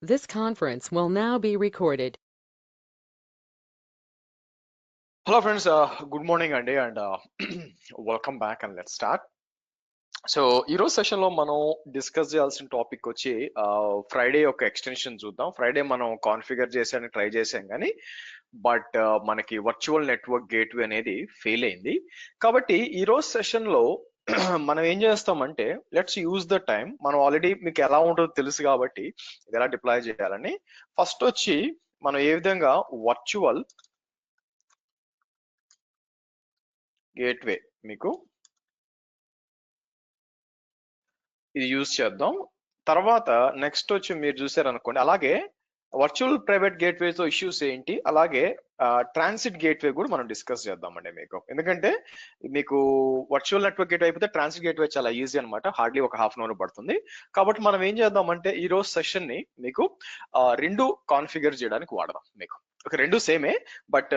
This conference will now be recorded. Hello friends, good morning and welcome back and let's start. So ఈరోజు సెషన్లో మనం discuss చేయాల్సిన topic వచ్చి Friday యొక్క extension చూద్దాం. ఫ్రైడే మనం కాన్ఫిగర్ చేసానికి ట్రై చేసాం కానీ బట్ మనకి వర్చువల్ నెట్వర్క్ గేట్వే అనేది ఫెయిల్ అయింది. కాబట్టి ఈరోజు సెషన్లో మనం ఏం చేస్తామంటే లెట్స్ యూజ్ ద టైం. మనం ఆల్రెడీ మీకు ఎలా ఉంటుందో తెలుసు కాబట్టి ఇది ఎలా డిప్లాయ్ చేయాలని. ఫస్ట్ వచ్చి మనం ఏ విధంగా వర్చువల్ గేట్వే మీకు ఇది యూజ్ చేద్దాం. తర్వాత నెక్స్ట్ వచ్చి మీరు చూసారు అనుకోండి, అలాగే వర్చువల్ ప్రైవేట్ గేట్వేస్ ఇష్యూస్ ఏంటి, అలాగే ట్రాన్సిట్ గేట్వే కూడా మనం డిస్కస్ చేద్దామండి మీకు. ఎందుకంటే మీకు వర్చువల్ నెట్వర్క్ గేట్వే అయిపోతే ట్రాన్సిట్ గేట్వే చాలా ఈజీ అనమాట, హార్డ్లీ ఒక హాఫ్ అన్ అవర్ పడుతుంది. కాబట్టి మనం ఏం చేద్దామంటే ఈ రోజు సెషన్ ని మీకు రెండు కాన్ఫిగర్ చేయడానికి వాడదాం. మీకు ఒక రెండు సేమే బట్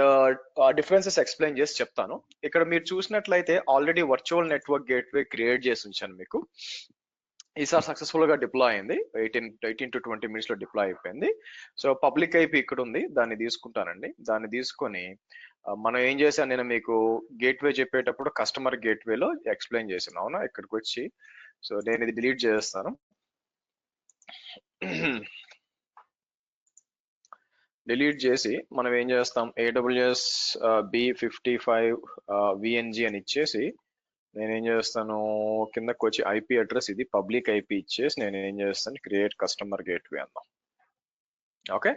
డిఫరెన్సెస్ ఎక్స్ప్లెయిన్ చేసి చెప్తాను. ఇక్కడ మీరు చూసినట్లయితే already virtual network gateway create చేసి ఉంచాను మీకు. ఈసారి సక్సెస్ఫుల్ గా డిప్లాయ్ అయింది. 18 to 20 minutes లో డిప్లాయ్ అయిపోయింది. సో పబ్లిక్ ఐపీ ఇక్కడ ఉంది, దాన్ని తీసుకుంటానండి. దాన్ని తీసుకొని మనం ఏం చేశాను, నేను మీకు గేట్వే చెప్పేటప్పుడు కస్టమర్ గేట్వేలో ఎక్స్ప్లెయిన్ చేశాను అవునా. ఇక్కడికి వచ్చి సో నేను ఇది డిలీట్ చేస్తాను. డిలీట్ చేసి మనం ఏం చేస్తాం, AWS B55 VNG అని ఇచ్చేసి నేనేం చేస్తాను, కిందకి వచ్చి ఐపీ అడ్రస్ ఇది పబ్లిక్ ఐపీ ఇచ్చేసి నేను ఏం చేస్తాను, క్రియేట్ కస్టమర్ గేట్వే అందాం. ఓకే,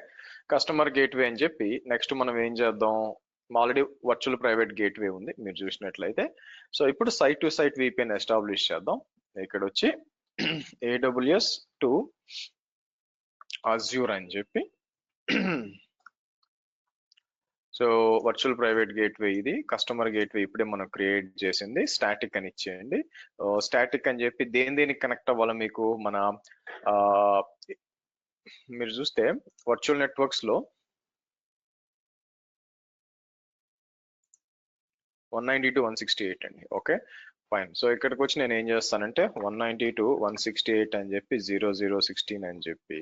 కస్టమర్ గేట్వే అని చెప్పి నెక్స్ట్ మనం ఏం చేద్దాం, ఆల్రెడీ వర్చువల్ ప్రైవేట్ గేట్వే ఉంది మీరు చూసినట్లయితే. సో ఇప్పుడు site to site VPN establish చేద్దాం. ఇక్కడ వచ్చి AWS టు Azure అని చెప్పి సో వర్చువల్ ప్రైవేట్ గేట్వే ఇది, కస్టమర్ గేట్వే ఇప్పుడే మనం క్రియేట్ చేసింది. స్టాటిక్ అని ఇచ్చేయండి. స్టాటిక్ అని చెప్పి దేనికి కనెక్ట్ అవ్వాలి మీకు, మన మీరు చూస్తే వర్చువల్ నెట్వర్క్స్ లో 192.168 అండి. Okay fine. సో ఇక్కడికి వచ్చి నేను ఏం చేస్తానంటే 192.168 అని చెప్పి 0016 అని చెప్పి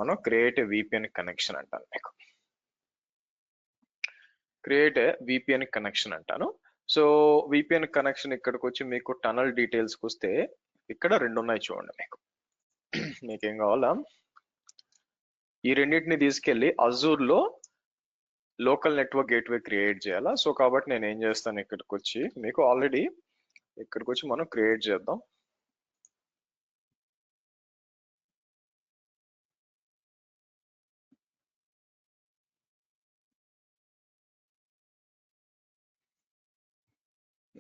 మనం క్రియేట్ VPN కనెక్షన్ అంటాను మీకు. క్రియేట్ VPN కనెక్షన్ అంటాను. సో VPN కనెక్షన్ ఇక్కడికి వచ్చి మీకు టనల్ డీటెయిల్స్కి వస్తే ఇక్కడ రెండు ఉన్నాయి చూడండి. మీకేం కావాలా, ఈ రెండింటిని తీసుకెళ్ళి అజూర్ లో లోకల్ నెట్వర్క్ గేట్వే క్రియేట్ చేయాలా. సో కాబట్టి నేను ఏం చేస్తాను, ఇక్కడికి వచ్చి మీకు ఆల్రెడీ ఇక్కడికి వచ్చి మనం క్రియేట్ చేద్దాం.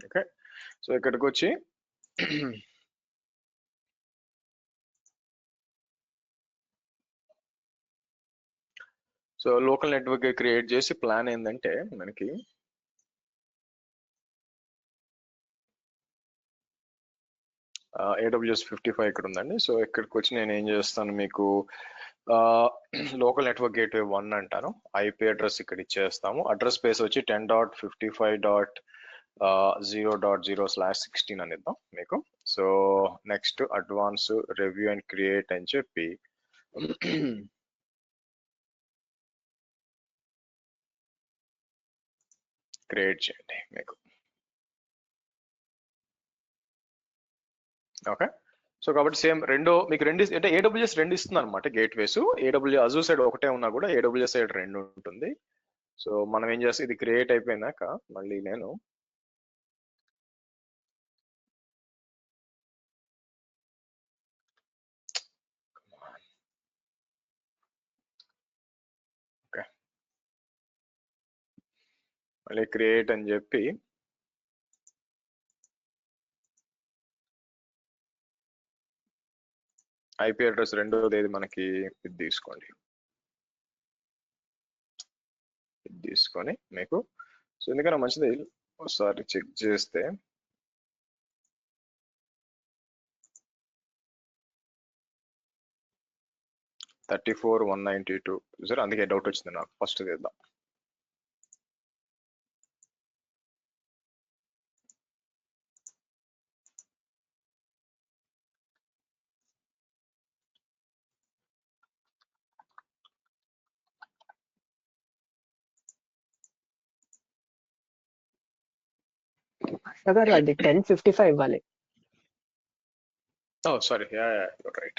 ఓకే, సో ఇక్కడికి వచ్చి సో లోకల్ నెట్వర్క్ క్రియేట్ చేసి ప్లాన్ ఏంటంటే మనకి AWS 55 ఇక్కడ ఉందండి. సో ఇక్కడికి వచ్చి నేను ఏం చేస్తాను, మీకు లోకల్ నెట్వర్క్ గేట్వే 1 అంటాను. ఐపీ అడ్రస్ ఇక్కడ ఇచ్చేస్తాము. అడ్రస్ స్పేస్ వచ్చి 10.55.0.0/16 అని ఇద్దాం మీకు. So next advance review and create అని చెప్పి క్రియేట్ చేయండి మీకు. ఓకే, సో కాబట్టి సేమ్ రెండు మీకు రెండు అంటే AWS రెండు ఇస్తుంది అనమాట గేట్వేస్. AWS అజూర్ సైడ్ ఒకటే ఉన్నా కూడా AWS సైడ్ రెండు ఉంటుంది. సో మనం ఏం చేస్తాం, ఇది క్రియేట్ అయిపోయినాక మళ్ళీ నేను ఓకే మళ్ళీ క్రియేట్ అని చెప్పి ఐపీ అడ్రస్ రెండోది ఏది మనకి ఇది తీసుకోండి, ఇది తీసుకొని మీకు. సో ఎందుకన్నా మంచిది ఒకసారి చెక్ చేస్తే 34.192 సార్, అందుకే డౌట్ వచ్చింది నాకు. ఫస్ట్ చేద్దాం. గారు అది 10:55 ఇవ్వాలి. Oh, sorry. Yeah, you're right.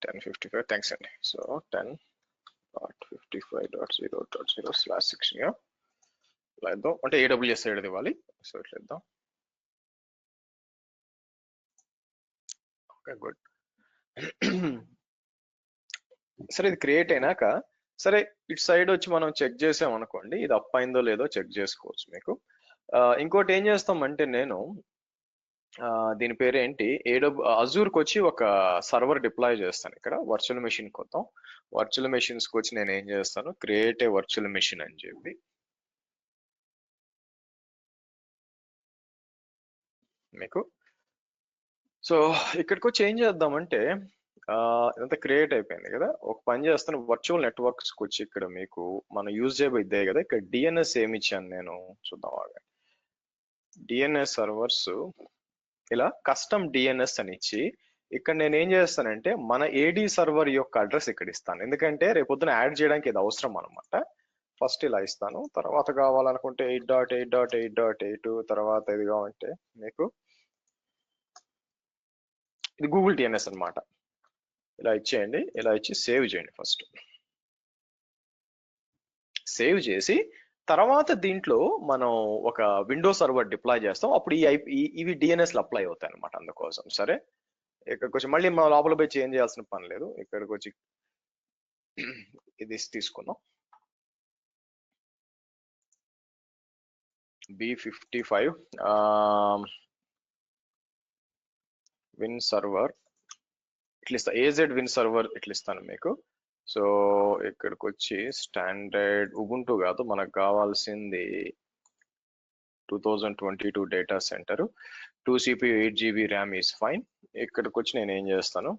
10:55. Thanks, Andy. So 10.55.0.0/16. Yeah. ఇద్దాం అంటే AWS సైడ్ ఇవ్వాలి. సో ఇట్లా ఇద్దాం. Okay, good. సరే, ఇది క్రియేట్ అయినాక సరే ఇటు సైడ్ వచ్చి మనం చెక్ చేసాం అనుకోండి, ఇది అప్ అయిందో లేదో చెక్ చేసుకోవచ్చు మీకు. ఇంకోటి ఏం చేస్తామంటే నేను దీని పేరు ఏంటి, అజూర్కి వచ్చి ఒక సర్వర్ డిప్లాయ్ చేస్తాను. ఇక్కడ వర్చువల్ మెషిన్ కొద్దాం. వర్చువల్ మెషిన్స్కి వచ్చి నేను ఏం చేస్తాను, క్రియేట్ ఏ వర్చువల్ మెషిన్ అని చెప్పి మీకు. సో ఇక్కడికి వచ్చి ఏం చేద్దామంటే ఇదంతా క్రియేట్ అయిపోయింది కదా, ఒక పని చేస్తాను. వర్చువల్ నెట్వర్క్స్కి వచ్చి ఇక్కడ మీకు మనం యూజ్ చేయబోద్దే కదా, ఇక్కడ డిఎన్ఎస్ ఏమి ఇచ్చాను నేను చూద్దాం. డిఎన్ఎస్ సర్వర్స్ ఇలా కస్టమ్ డిఎన్ఎస్ అని ఇచ్చి ఇక్కడ నేను ఏం చేస్తానంటే మన ఏడి సర్వర్ యొక్క అడ్రస్ ఇక్కడ ఇస్తాను. ఎందుకంటే రేపొద్దున యాడ్ చేయడానికి ఇది అవసరం అనమాట. ఫస్ట్ ఇలా ఇస్తాను, తర్వాత కావాలనుకుంటే 8.8.8.8 తర్వాత ఇది కావాలంటే మీకు ఇది గూగుల్ డిఎన్ఎస్ అనమాట. ఇలా ఇచ్చేయండి, ఇలా ఇచ్చి సేవ్ చేయండి. ఫస్ట్ సేవ్ చేసి తర్వాత దీంట్లో మనం ఒక విండో సర్వర్ డిప్లాయ్ చేస్తాం. అప్పుడు ఇవి డిఎన్ఎస్లు అప్లై అవుతాయి అనమాట. అందుకోసం సరే ఇక్కడికి వచ్చి మళ్ళీ మనం లోపల పోయి చేంజ్ చేయాల్సిన పని లేదు. ఇక్కడికి వచ్చి ఇది తీసుకుందాం, B55 విన్ సర్వర్ ఇట్లా ఇస్తా, AZ విన్ సర్వర్ ఇట్లా ఇస్తాను మీకు. సో ఇక్కడికి వచ్చి స్టాండర్డ్ ఉబుంటూ కాదు, మనకు కావాల్సింది 2022 data center, 2 CPU 8 GB RAM is fine. ఇక్కడికి వచ్చి నేను ఏం చేస్తాను,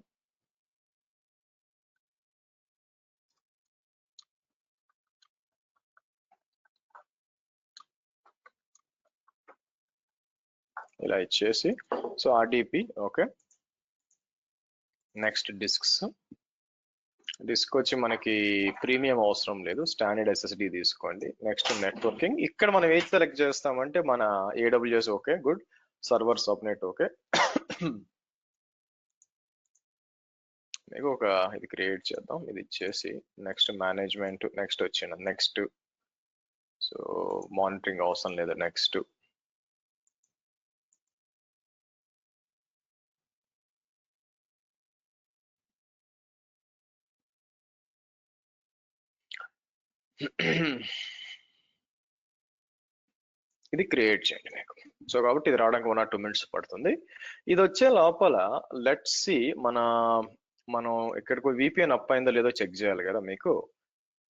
ఇలా ఇచ్చేసి so RDP okay. Next disk వచ్చి మనకి ప్రీమియం అవసరం లేదు, స్టాండర్డ్ SSD తీసుకోండి. నెక్స్ట్ నెట్వర్కింగ్, ఇక్కడ మనం ఏది సెలెక్ట్ చేస్తామంటే మన AWS okay, good. Server subnet okay. మీకు ఒక ఇది క్రియేట్ చేద్దాం, ఇది ఇచ్చేసి నెక్స్ట్ మేనేజ్మెంట్, నెక్స్ట్ వచ్చిన నెక్స్ట్. సో మానిటరింగ్ అవసరం లేదు, నెక్స్ట్. ఇది క్రియేట్ చేయండి మీకు. సో కాబట్టి ఇది రావడానికి 1 or 2 minutes పడుతుంది. ఇది వచ్చే లోపల లెట్స్ సి మనం ఇక్కడికి VPN అప్ అయిందో లేదో చెక్ చేయాలి కదా మీకు.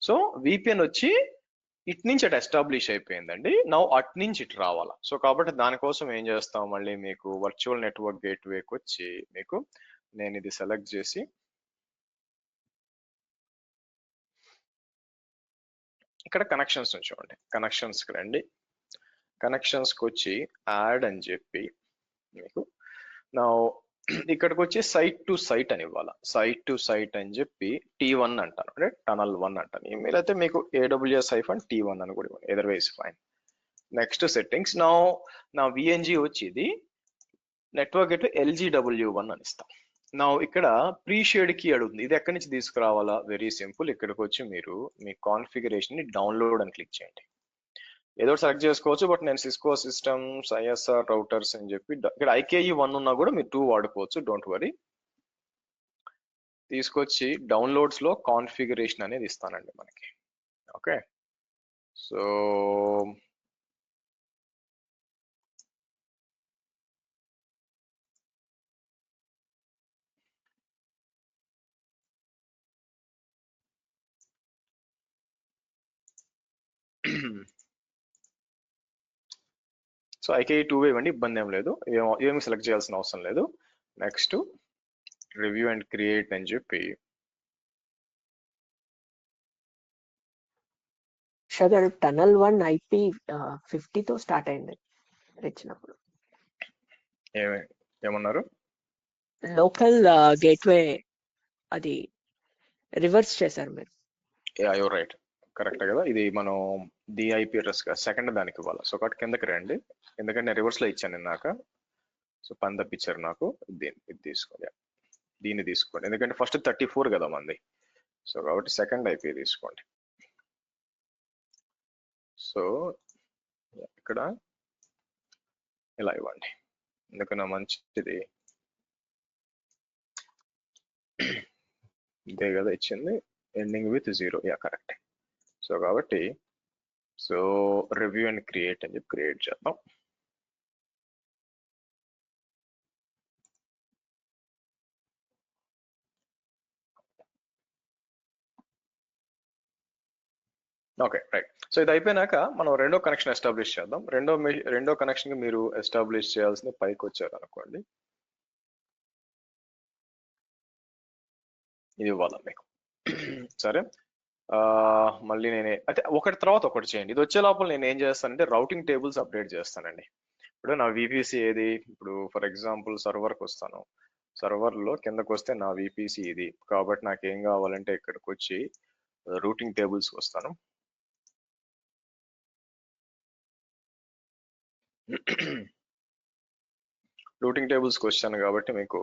సో VPN వచ్చి ఇటు నుంచి అటు ఎస్టాబ్లిష్ అయిపోయిందండి. అటు నుంచి ఇటు రావాలా. సో కాబట్టి దానికోసం ఏం చేస్తాం, మళ్ళీ మీకు వర్చువల్ నెట్వర్క్ గేట్వేకి వచ్చి మీకు నేను ఇది సెలెక్ట్ చేసి ఇక్కడ కనెక్షన్స్ చూడండి, కనెక్షన్స్కి రండి. కనెక్షన్స్కి వచ్చి యాడ్ అని చెప్పి మీకు ఇక్కడికి వచ్చి సైట్ టు సైట్ అని ఇవ్వాలి. సైట్ టు సైట్ అని చెప్పి T1 అంటాను, అంటే టనల్ 1 అంటాను. మీరైతే మీకు AWS-T1 అని కూడా ఇవ్వండి, ఎదర్వైజ్ ఫైన్. నెక్స్ట్ సెట్టింగ్స్, నా VNG వచ్చి ఇది నెట్వర్క్ గేట్వే LGW1 అని ఇస్తాం. ఇక్కడ ప్రీ షేడ్ కి అడుగుతుంది, ఇది ఎక్కడి నుంచి తీసుకురావాలా? వెరీ సింపుల్, ఇక్కడికి వచ్చి మీరు మీ కాన్ఫిగరేషన్ ని డౌన్లోడ్ అని క్లిక్ చేయండి. ఏదో సెలెక్ట్ చేసుకోవచ్చు, బట్ నేను సిస్కో సిస్టమ్స్ ISR రౌటర్స్ అని చెప్పి ఇక్కడ IKE1 ఉన్నా కూడా మీరు 2 వాడుకోవచ్చు, డోంట్ వరీ. తీసుకొచ్చి డౌన్లోడ్స్ లో కాన్ఫిగరేషన్ అనేది ఇస్తానండి మనకి. ఓకే, సో సో IKE2 ఇవ్వండి, ఇబ్బంది ఏం లేదు, ఏమి సెలెక్ట్ చేయాల్సిన అవసరం లేదు. నెక్స్ట్ రివ్యూ అండ్ క్రియేట్ అని చెప్పి టనల్ 1 IP50 తో స్టార్ట్ అయింది ఇచ్చినప్పుడు. ఏమన్నారు? లోకల్ గేట్వే అది రివర్స్ చేశారు మీరు. Yeah, you're right. కరెక్ట్ కదా, ఇది మనం ది ఐపీ అడ్రస్ సెకండ్ దానికి ఇవ్వాలి. సో కాబట్టి కిందకి రండి, ఎందుకంటే నేను రివర్స్ లో ఇచ్చాను ఇందాక. సో పని తప్పించారు నాకు. ఇది తీసుకోండి, దీన్ని తీసుకోండి, ఎందుకంటే ఫస్ట్ 34 కదా మంది. సో కాబట్టి సెకండ్ ఐపీ తీసుకోండి. సో ఇక్కడ ఇలా ఇవ్వండి, ఎందుకన్నా మంచిది. ఇదే కదా ఇచ్చింది, ending with 0. Yeah correct. So కాబట్టి సో రివ్యూ అండ్ క్రియేట్ అని చెప్పి క్రియేట్ చేద్దాం. Okay right. సో ఇది అయిపోయినాక మనం రెండో కనెక్షన్ ఎస్టాబ్లిష్ చేద్దాం. రెండో కనెక్షన్ కి మీరు ఎస్టాబ్లిష్ చేయాల్సింది పైకి వచ్చారు అనుకోండి, ఇది ఇవ్వాలి మీకు. సరే, మళ్ళీ అయితే ఒకటి తర్వాత ఒకటి చేయండి. ఇది వచ్చే లోపల నేను ఏం చేస్తానంటే రౌటింగ్ టేబుల్స్ అప్డేట్ చేస్తానండి. ఇప్పుడు నా విపిసి ఏది, ఇప్పుడు ఫర్ ఎగ్జాంపుల్ సర్వర్కి వస్తాను, సర్వర్లో కిందకు వస్తే నా విపిసి ఇది కాబట్టి నాకు ఏం కావాలంటే ఇక్కడికి వచ్చి రూటింగ్ టేబుల్స్కి వస్తాను. రూటింగ్ టేబుల్స్కి వచ్చాను కాబట్టి మీకు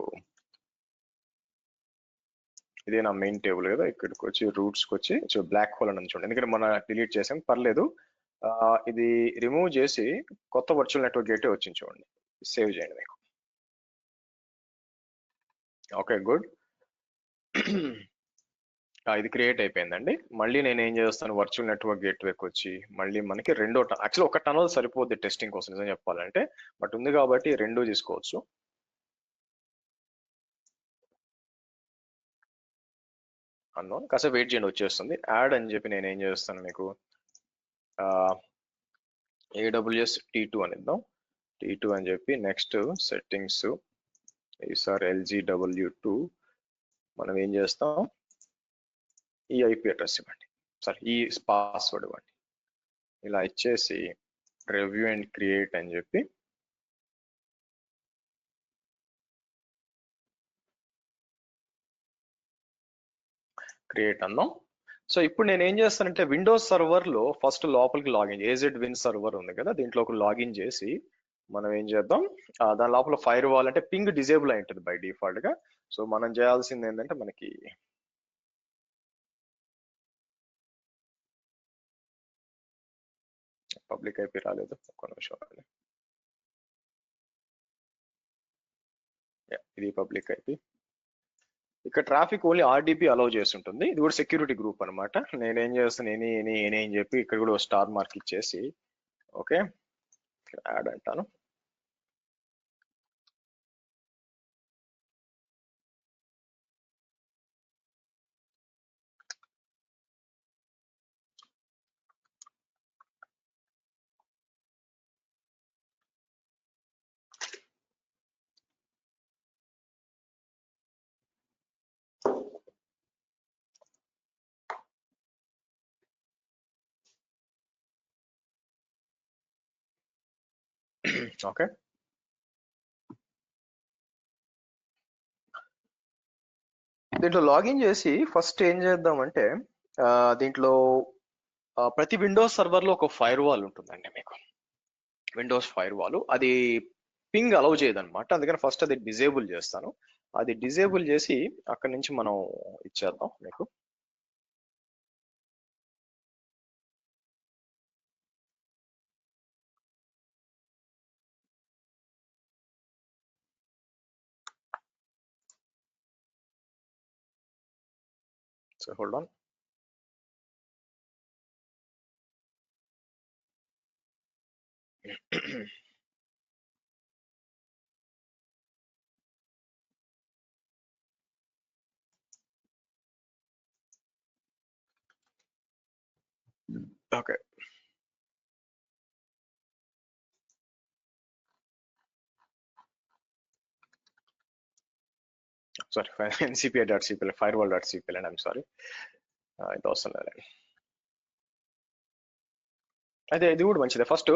ఇదే నా మెయిన్ టేబుల్ కదా, ఇక్కడికి వచ్చి రూట్స్కి వచ్చి బ్లాక్ హోల్ అని చూడండి, ఎందుకంటే మనం డిలీట్ చేసాం పర్లేదు. ఇది రిమూవ్ చేసి కొత్త వర్చువల్ నెట్వర్క్ గేటే వచ్చింది చూడండి, సేవ్ చేయండి మీకు. Okay good. ఇది క్రియేట్ అయిపోయిందండి. మళ్ళీ నేను ఏం చేస్తాను, వర్చువల్ నెట్వర్క్ గేట్వేకి వచ్చి మళ్ళీ మనకి యాక్చువల్ ఒక టనల్ సరిపోద్ది టెస్టింగ్ కోసం నిజం చెప్పాలంటే, బట్ ఉంది కాబట్టి రెండు తీసుకోవచ్చు. అన్నోన్ కాసేపు వెయిట్ చేయండి, వచ్చేస్తుంది. యాడ్ అని చెప్పి నేను ఏం చేస్తాను మీకు AWS T2 అని ఇద్దాం. T2 అని చెప్పి నెక్స్ట్ సెట్టింగ్స్ ఈసారి LGW2 మనం ఏం చేస్తాం, ఈ ఐపీ అడ్రస్ ఇవ్వండి, సారీ ఈ పాస్వర్డ్ ఇవ్వండి. ఇలా ఇచ్చేసి రివ్యూ అండ్ క్రియేట్ అని చెప్పి క్రియేట్ అన్నాం. సో ఇప్పుడు నేను ఏం చేస్తానంటే విండోస్ సర్వర్ లో ఫస్ట్ లోపలికి లాగిన్, AZ విన్ సర్వర్ ఉంది కదా, దీంట్లోకి లాగిన్ చేసి మనం ఏం చేద్దాం, దాని లోపల ఫైర్ వాల్ అంటే పింగ్ డిజేబుల్ అయి ఉంటుంది బై డిఫాల్ట్ గా. సో మనం చేయాల్సింది ఏంటంటే మనకి పబ్లిక్ ఐపీ రాలేదు, ఒక్క నిమిషం. ఇది పబ్లిక్ ఐపీ. ఇక్కడ ట్రాఫిక్ ఓన్లీ RDP అలౌ చేస్తుంటుంది. ఇది కూడా సెక్యూరిటీ గ్రూప్ అనమాట. నేనేం చేస్తాను ఎనీ అని చెప్పి ఇక్కడ కూడా స్టార్ మార్క్ ఇచ్చేసి ఓకే యాడ్ అంటాను. ఓకే దీంట్లో లాగిన్ చేసి ఫస్ట్ ఏం చేద్దామంటే దీంట్లో ప్రతి విండోస్ సర్వర్ లో ఒక ఫైర్ వాల్ ఉంటుందండి మీకు, విండోస్ ఫైర్ వాల్. అది పింగ్ అలౌ చేయదన్నమాట, అందుకని ఫస్ట్ అది డిజేబుల్ చేస్తాను. అది డిజేబుల్ చేసి అక్కడి నుంచి మనం ఇచ్చేద్దాం మీకు. So hold on. Okay sorry NCPI.cpl firewall.cpl and I'm sorry ఇది అవసరం లేదండి. అయితే ఇది కూడా మంచిదే. ఫస్ట్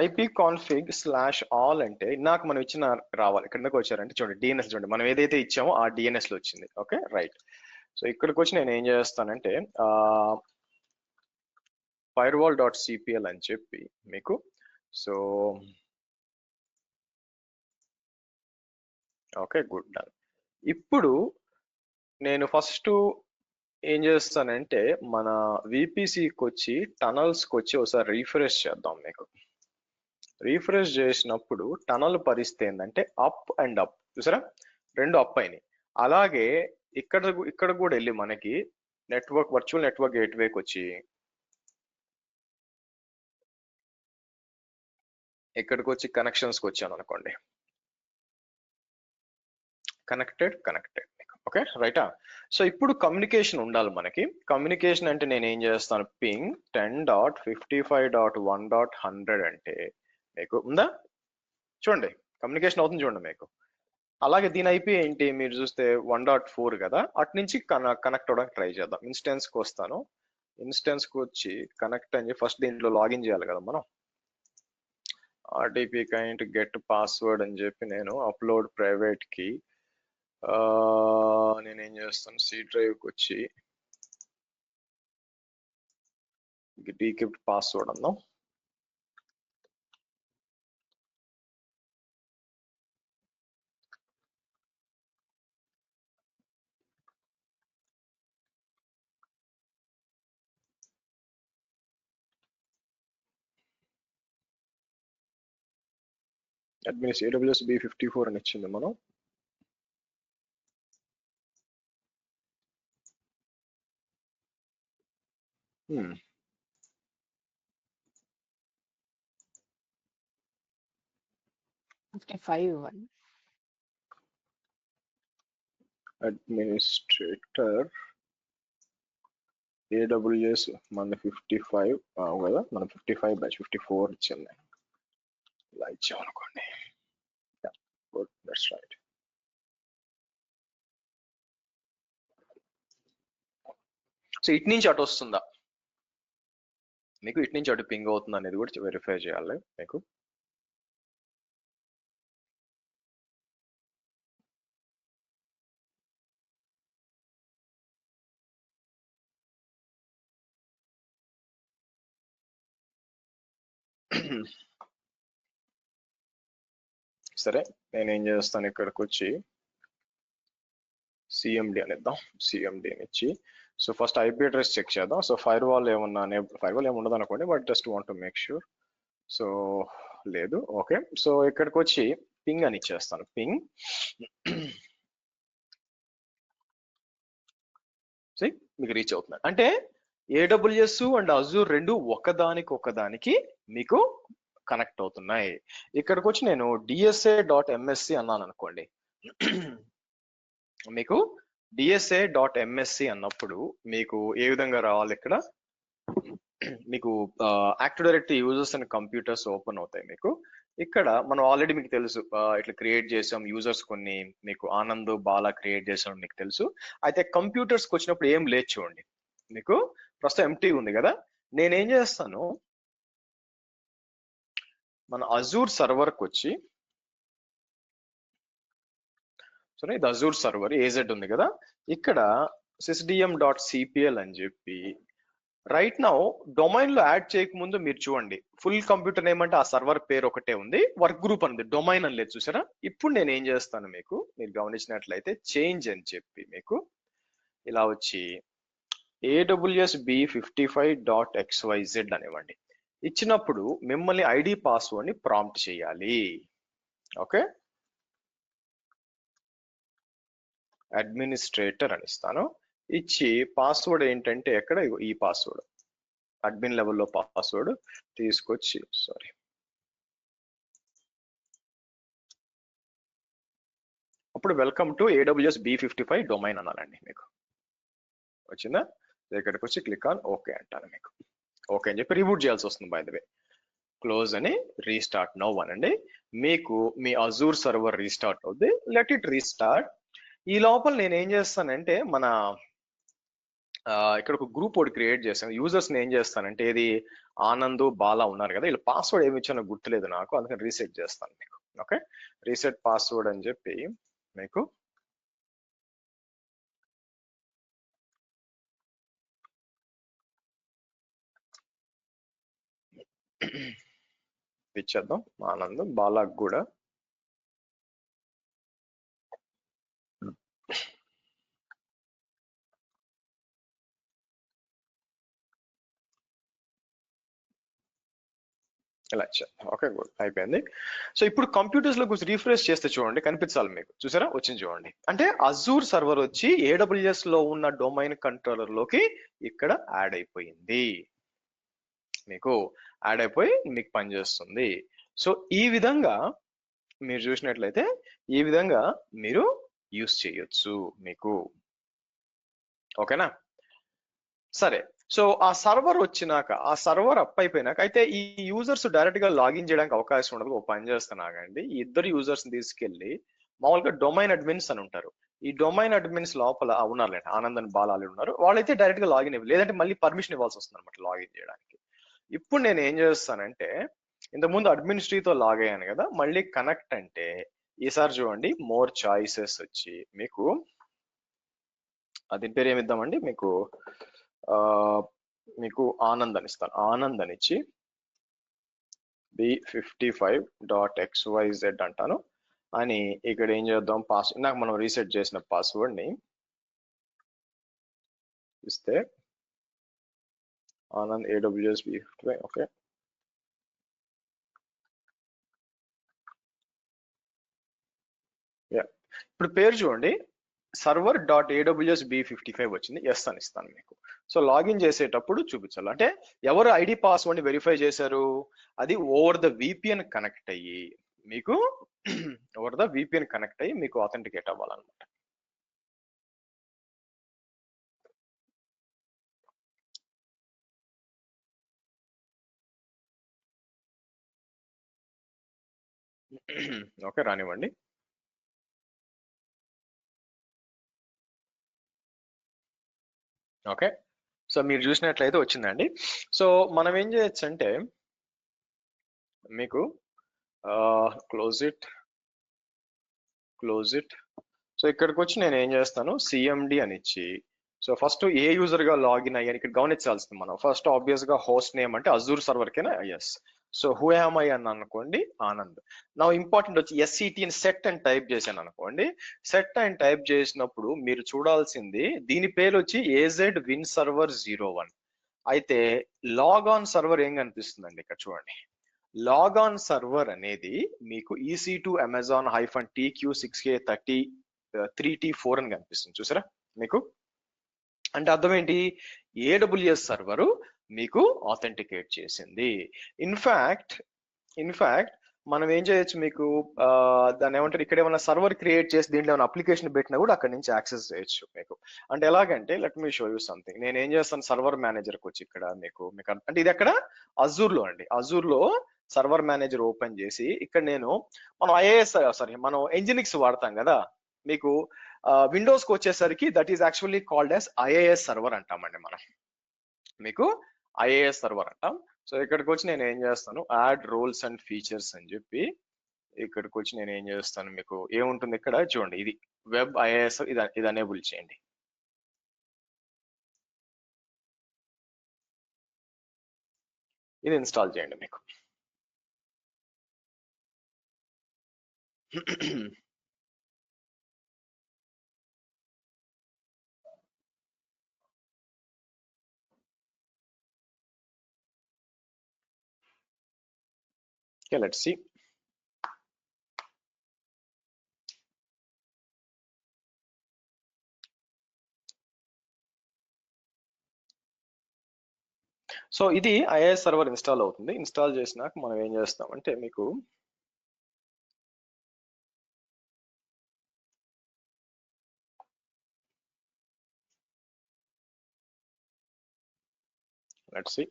ipconfig/all అంటే నాకు మనం ఇచ్చిన రావాలి, కిందకు వచ్చారంటే చూడండి DNS చూడండి, మనం ఏదైతే ఇచ్చామో ఆ DNS లో వచ్చింది. Okay right. సో ఇక్కడికి వచ్చి నేను ఏం చేస్తానంటే firewall.cpl అని చెప్పి మీకు సో ఓకే గుడ్ డన్. ఇప్పుడు నేను ఫస్ట్ ఏం చేస్తానంటే మన విపిసికి వచ్చి టనల్స్కి వచ్చి ఒకసారి రీఫ్రెష్ చేద్దాం. మీకు రీఫ్రెష్ చేసినప్పుడు టనల్ పరిస్థితి ఏంటంటే అప్ అండ్ అప్ చూసారా, రెండు అప్ అయినాయి. అలాగే ఇక్కడ కూడా వెళ్ళి మనకి నెట్వర్క్ వర్చువల్ నెట్వర్క్ గేట్వేకి వచ్చి ఇక్కడికి వచ్చి కనెక్షన్స్కి వచ్చాను అనుకోండి, కనెక్టెడ్ ఓకే రైటా. సో ఇప్పుడు కమ్యూనికేషన్ ఉండాలి మనకి. కమ్యూనికేషన్ అంటే నేను ఏం చేస్తాను, పింగ్ 10.55.1.100 అంటే మీకు ఉందా చూడండి, కమ్యూనికేషన్ అవుతుంది చూడండి మీకు. అలాగే దీని ఐపీ ఏంటి మీరు చూస్తే 1.4 కదా, అటు నుంచి కనెక్ట్ అవ్వడానికి ట్రై చేద్దాం. ఇన్స్టెన్స్కి వస్తాను, ఇన్స్టెన్స్కి వచ్చి కనెక్ట్ అని ఫస్ట్ దీంట్లో లాగిన్ చేయాలి కదా మనం. ఆర్టీపీ కైంట్ గెట్ పాస్వర్డ్ అని చెప్పి నేను అప్లోడ్ ప్రైవేట్ కి నేనేం చేస్తాను, సి డ్రైవ్కి వచ్చి డీక్రిప్ట్ పాస్వర్డ్ అన్నాం. అడ్మినిస్ AWS B54 అని ఇచ్చింది మనం. అడ్మినిస్ట్రేటర్ AWS మన 55 కదా, మనం 55/54 ఇచ్చింది, ఇలా ఇచ్చాం అనుకోండి. Good, that's right. సో ఇటు నుంచి అటు వస్తుందా మీకు, ఇటు నుంచి అటు పింగ్ అవుతుంది అనేది కూడా వెరిఫై చేయాలి మీకు. సరే నేనేం చేస్తాను, ఇక్కడికి వచ్చి సిఎండి అని ఇద్దాం, సిఎండి అని ఇచ్చి so first IP address check చేద్దాం. సో ఫైర్ వాల్ ఏమన్నా, ఫైర్ వాల్ ఏమి ఉండదు అనుకోండి, but just want to make sure. So లేదు, ఓకే. సో ఇక్కడికి వచ్చి పింగ్ అని ఇచ్చేస్తాను, పింగ్ మీకు రీచ్ అవుతుంది. అంటే AWS అండ్ అజూర్ రెండు ఒకదానికి మీకు కనెక్ట్ అవుతున్నాయి. ఇక్కడికి వచ్చి నేను DSA.MSC అన్నాను అనుకోండి, మీకు DSA.MSC అన్నప్పుడు మీకు ఏ విధంగా రావాలి, ఇక్కడ మీకు active directory users and computers open అవుతాయి. మీకు ఇక్కడ మనం ఆల్రెడీ మీకు తెలుసు ఇట్లా క్రియేట్ చేసాం యూజర్స్ కొన్ని, మీకు ఆనంద్ బాలా క్రియేట్ చేసాం మీకు తెలుసు. అయితే కంప్యూటర్స్కి వచ్చినప్పుడు ఏం లేదు చూడండి, మీకు ప్రస్తుతం ఎంటీ ఉంది కదా. నేనేం చేస్తాను, మన అజూర్ సర్వర్కి వచ్చి సరే ఇది అజూర్ సర్వర్ AZ ఉంది కదా, ఇక్కడ sysdm.cpl అని చెప్పి రైట్ నౌ డొమైన్ లో యాడ్ చేయకముందు మీరు చూడండి, ఫుల్ కంప్యూటర్ నేమ్ అంటే ఆ సర్వర్ పేరు ఒకటే ఉంది, వర్క్ గ్రూప్ ఉంది, డొమైన్ అని లేదు చూసారా. ఇప్పుడు నేను ఏం చేస్తాను, మీకు మీరు గమనించినట్లయితే చేంజ్ అని చెప్పి మీకు ఇలా వచ్చి AWS B55.xyz అనివ్వండి. ఇచ్చినప్పుడు మిమ్మల్ని ఐడి పాస్వర్డ్ ని ప్రాంప్ట్ చేయాలి. ఓకే, అడ్మినిస్ట్రేటర్ అని ఇస్తాను, ఇచ్చి పాస్వర్డ్ ఏంటంటే ఎక్కడ ఈ పాస్వర్డ్ అడ్మిన్ లెవెల్లో పాస్వర్డ్ తీసుకొచ్చి అప్పుడు welcome to AWS B55 domain అనాలండి. మీకు వచ్చిందా, ఇక్కడికి వచ్చి క్లిక్ ఆన్ ఓకే అంటాను. మీకు ఓకే అని చెప్పి రిబూట్ చేయాల్సి వస్తుంది. బై ద వే క్లోజ్ అని రీస్టార్ట్ నౌ అనండి, మీకు మీ అజూర్ సర్వర్ రీస్టార్ట్ అవుద్ది. Let it restart. ఈ లోపల నేను ఏం చేస్తానంటే మన ఇక్కడ ఒక గ్రూప్ ఒకటి క్రియేట్ చేశాను. యూజర్స్ ఏం చేస్తానంటే ఇది ఆనంద్ బాలా ఉన్నారు కదా, వీళ్ళు పాస్వర్డ్ ఏమి ఇచ్చానో గుర్తులేదు నాకు, అందుకని రీసెట్ చేస్తాను మీకు. ఓకే, రీసెట్ పాస్వర్డ్ అని చెప్పి మీకు ఇచ్చేద్దాం ఆనంద్ బాలాకు కూడా. ఇలా ఇచ్చేద్దాం. ఓకే గుడ్ అయిపోయింది. సో ఇప్పుడు కంప్యూటర్స్ లో కొంచెం రీఫ్రెష్ చేస్తే చూడండి కనిపించాలి మీకు. చూసారా వచ్చింది చూడండి. అంటే అజూర్ సర్వర్ వచ్చి AWS లో ఉన్న డొమైన్ కంట్రోలర్ లోకి ఇక్కడ యాడ్ అయిపోయింది. మీకు యాడ్ అయిపోయి మీకు పనిచేస్తుంది. సో ఈ విధంగా మీరు చూసినట్లయితే ఈ విధంగా మీరు యూస్ చేయొచ్చు మీకు. ఓకేనా సరే. సో ఆ సర్వర్ వచ్చినాక ఆ సర్వర్ అప్ అయిపోయినాక అయితే ఈ యూజర్స్ డైరెక్ట్ గా లాగిన్ చేయడానికి అవకాశం ఉండదు. ఒక పని చేస్తున్నాగండి, ఈ ఇద్దరు యూజర్స్ తీసుకెళ్లి మామూలుగా డొమైన్ అడ్మిన్స్ అని ఉంటారు. ఈ డొమైన్ అడ్మిన్స్ లోపల ఉన్నారులేండి ఆనంద్ అని బాలాలు ఉన్నారు. వాళ్ళైతే డైరెక్ట్ గా లాగిన్ ఇవ్వాలి, లేదంటే మళ్ళీ పర్మిషన్ ఇవ్వాల్సి వస్తుంది అనమాట లాగిన్ చేయడానికి. ఇప్పుడు నేను ఏం చేస్తానంటే ఇంతకుముందు అడ్మినిస్ట్రీతో లాగ్ అయ్యాను కదా, మళ్ళీ కనెక్ట్ అంటే ఈసారి చూడండి మోర్ చాయిసెస్ వచ్చి మీకు దీని పేరు ఏమిద్దామండి మీకు మీకు ఆనంద్ అని ఇస్తాను. ఆనంద్ అని ఇచ్చి b55.xyz అంటాను అని ఇక్కడ ఏం చేద్దాం పాస్వర్డ్ నాకు మనం రీసెట్ చేసిన పాస్వర్డ్ ని ఇస్తే ఆనంద్ AWS b55. ఓకే ఇప్పుడు పేరు చూడండి server.aws b55 వచ్చింది. ఎస్ అని ఇస్తాను మీకు. సో లాగిన్ చేసేటప్పుడు చూపించాలి అంటే ఎవరు ఐడి పాస్వర్డ్ ని వెరిఫై చేశారు, అది ఓవర్ ద VPN కనెక్ట్ అయ్యి మీకు ఓవర్ ద VPN కనెక్ట్ అయ్యి మీకు ఆథెంటికేట్ అవ్వాలన్నమాట. ఓకే రానివ్వండి. ఓకే సో మీరు చూసినట్లయితే వచ్చిందండి. సో మనం ఏం చేయొచ్చు అంటే మీకు క్లోజ్ ఇట్. సో ఇక్కడికి వచ్చి నేను ఏం చేస్తాను CMD అని ఇచ్చి సో ఫస్ట్ ఏ యూజర్ గా లాగిన్ అయ్యాను ఇక్కడ గమనించాల్సింది మనం. ఫస్ట్ ఆబ్వియస్ గా హోస్ట్ నేమ్ అంటే అజూర్ సర్వర్ కేనా, yes. So who am I అని అనుకోండి ఆనంద్. నా ఇంపార్టెంట్ వచ్చి SCT అని సెట్ అని టైప్ చేశాను అనుకోండి. సెట్ అని టైప్ చేసినప్పుడు మీరు చూడాల్సింది దీని పేరు వచ్చి AZ Win Server 01. అయితే లాగ్ ఆన్ సర్వర్ ఏం కనిపిస్తుందండి ఇక్కడ చూడండి. లాగ్ ఆన్ సర్వర్ అనేది మీకు EC2 అమెజాన్ -TQ6K30 3T4 అని కనిపిస్తుంది చూసారా మీకు. అంటే అర్థం ఏంటి, AWS సర్వరు మీకు ఆథెంటికేట్ చేసింది. ఇన్ఫాక్ట్ మనం ఏం చేయొచ్చు మీకు దాన్ని ఏమంటారు ఇక్కడ ఏమైనా సర్వర్ క్రియేట్ చేసి దీంట్లో ఏమైనా అప్లికేషన్ పెట్టినా కూడా అక్కడ నుంచి యాక్సెస్ చేయొచ్చు మీకు. అంటే ఎలాగంటే let me show you something. నేను ఏం చేస్తాను సర్వర్ మేనేజర్కి వచ్చి ఇక్కడ మీకు అంటే ఇది ఎక్కడ అజూర్ లో అండి. అజూర్ లో సర్వర్ మేనేజర్ ఓపెన్ చేసి ఇక్కడ నేను మనం ఎంజినిక్స్ వాడతాం కదా, మీకు విండోస్ కి వచ్చేసరికి that is actually called as IIS server అంటామండి మనం. మీకు IIS సర్వర్ అంటాం. సో ఇక్కడికి వచ్చి నేను ఏం చేస్తాను యాడ్ రోల్స్ అండ్ ఫీచర్స్ అని చెప్పి ఇక్కడికి వచ్చి నేను ఏం చేస్తాను మీకు ఏముంటుంది ఇక్కడ చూడండి ఇది వెబ్ IIS ఇది ఎనేబుల్ చేయండి. ఇది ఇన్స్టాల్ చేయండి మీకు. Okay, let's see. సో ఇది IIS సర్వర్ ఇన్స్టాల్ అవుతుంది. ఇన్స్టాల్ చేసినాక మనం ఏం చేస్తామంటే మీకు లెట్స్ సీ.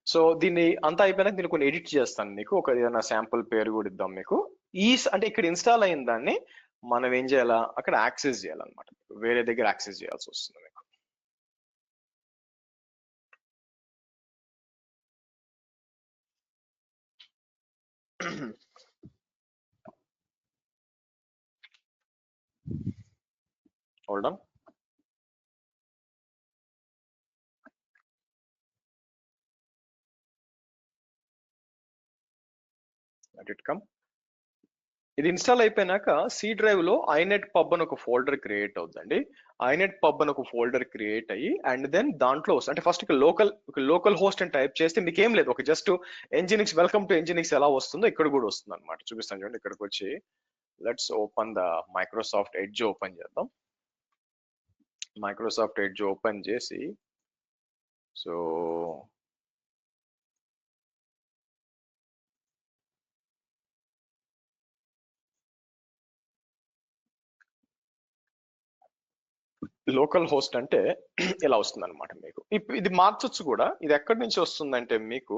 సో దీన్ని అంతా అయిపోయినాక దీన్ని కొన్ని ఎడిట్ చేస్తాను మీకు. ఒక ఏదైనా శాంపుల్ పేరు కూడా ఇద్దాం మీకు. అంటే ఇక్కడ ఇన్స్టాల్ అయిన దాన్ని మనం ఏం చేయాలా అక్కడ యాక్సెస్ చేయాలన్నమాట. వేరే దగ్గర యాక్సెస్ చేయాల్సి వస్తుంది మీకు. Hold on. Let it come. ఇది ఇన్స్టాల్ అయిపోయినాక సి డ్రైవ్ లో ఐనెట్ పబ్ అని ఒక ఫోల్డర్ క్రియేట్ అవుతుందండి. ఐనెట్ పబ్ అని ఒక ఫోల్డర్ క్రియేట్ అయ్యి అండ్ దెన్ దాంట్లో అంటే ఫస్ట్ లోకల్ హోస్ట్ అని టైప్ చేస్తే మీకు ఏం లేదు, ఒక just Nginx welcome to Nginx ఎలా వస్తుందో ఇక్కడ కూడా వస్తుంది అనమాట. చూపిస్తాను చూడండి. ఇక్కడికి వచ్చి let's open the Microsoft edge open చేద్దాం. మైక్రోసాఫ్ట్ ఎడ్జ్ ఓపెన్ చేసి సో లోకల్ హోస్ట్ అంటే ఇలా వస్తుంది అనమాట మీకు. ఇది మార్చొచ్చు కూడా. ఇది ఎక్కడి నుంచి వస్తుందంటే మీకు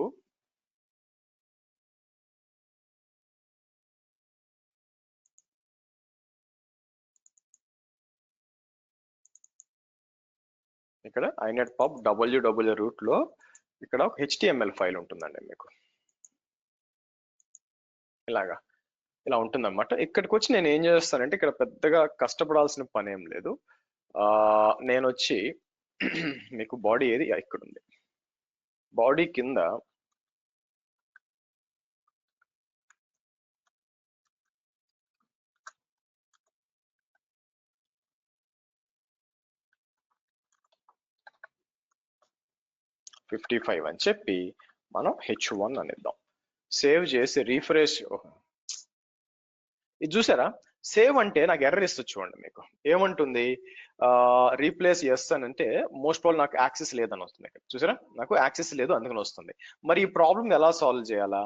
ఇక్కడ ఐనెట్ పబ్ www రూట్ లో ఇక్కడ ఒక HTML ఫైల్ ఉంటుందండి మీకు. ఇలా ఉంటుందన్నమాట. ఇక్కడికి వచ్చి నేను ఏం చేస్తానంటే ఇక్కడ పెద్దగా కష్టపడాల్సిన పని ఏం లేదు. నేను వచ్చి మీకు బాడీ ఏది ఇక్కడ ఉంది. బాడీ కింద "55" అని చెప్పి మనం H1 అనిద్దాం. సేవ్ చేసి రీఫ్రెష్. ఇది చూసారా, సేవ్ అంటే నాకు ఎర్రర్ ఇస్తుంది చూడండి. మీకు ఏమంటుంది, రీప్లేస్ ఎస్ అని అంటే మోస్ట్ ప్రాబ్లం నాకు యాక్సెస్ లేదని వస్తుంది. ఇక్కడ చూసారా, నాకు యాక్సెస్ లేదు అందుకని వస్తుంది. మరి ఈ ప్రాబ్లం ఎలా సాల్వ్ చేయాలా?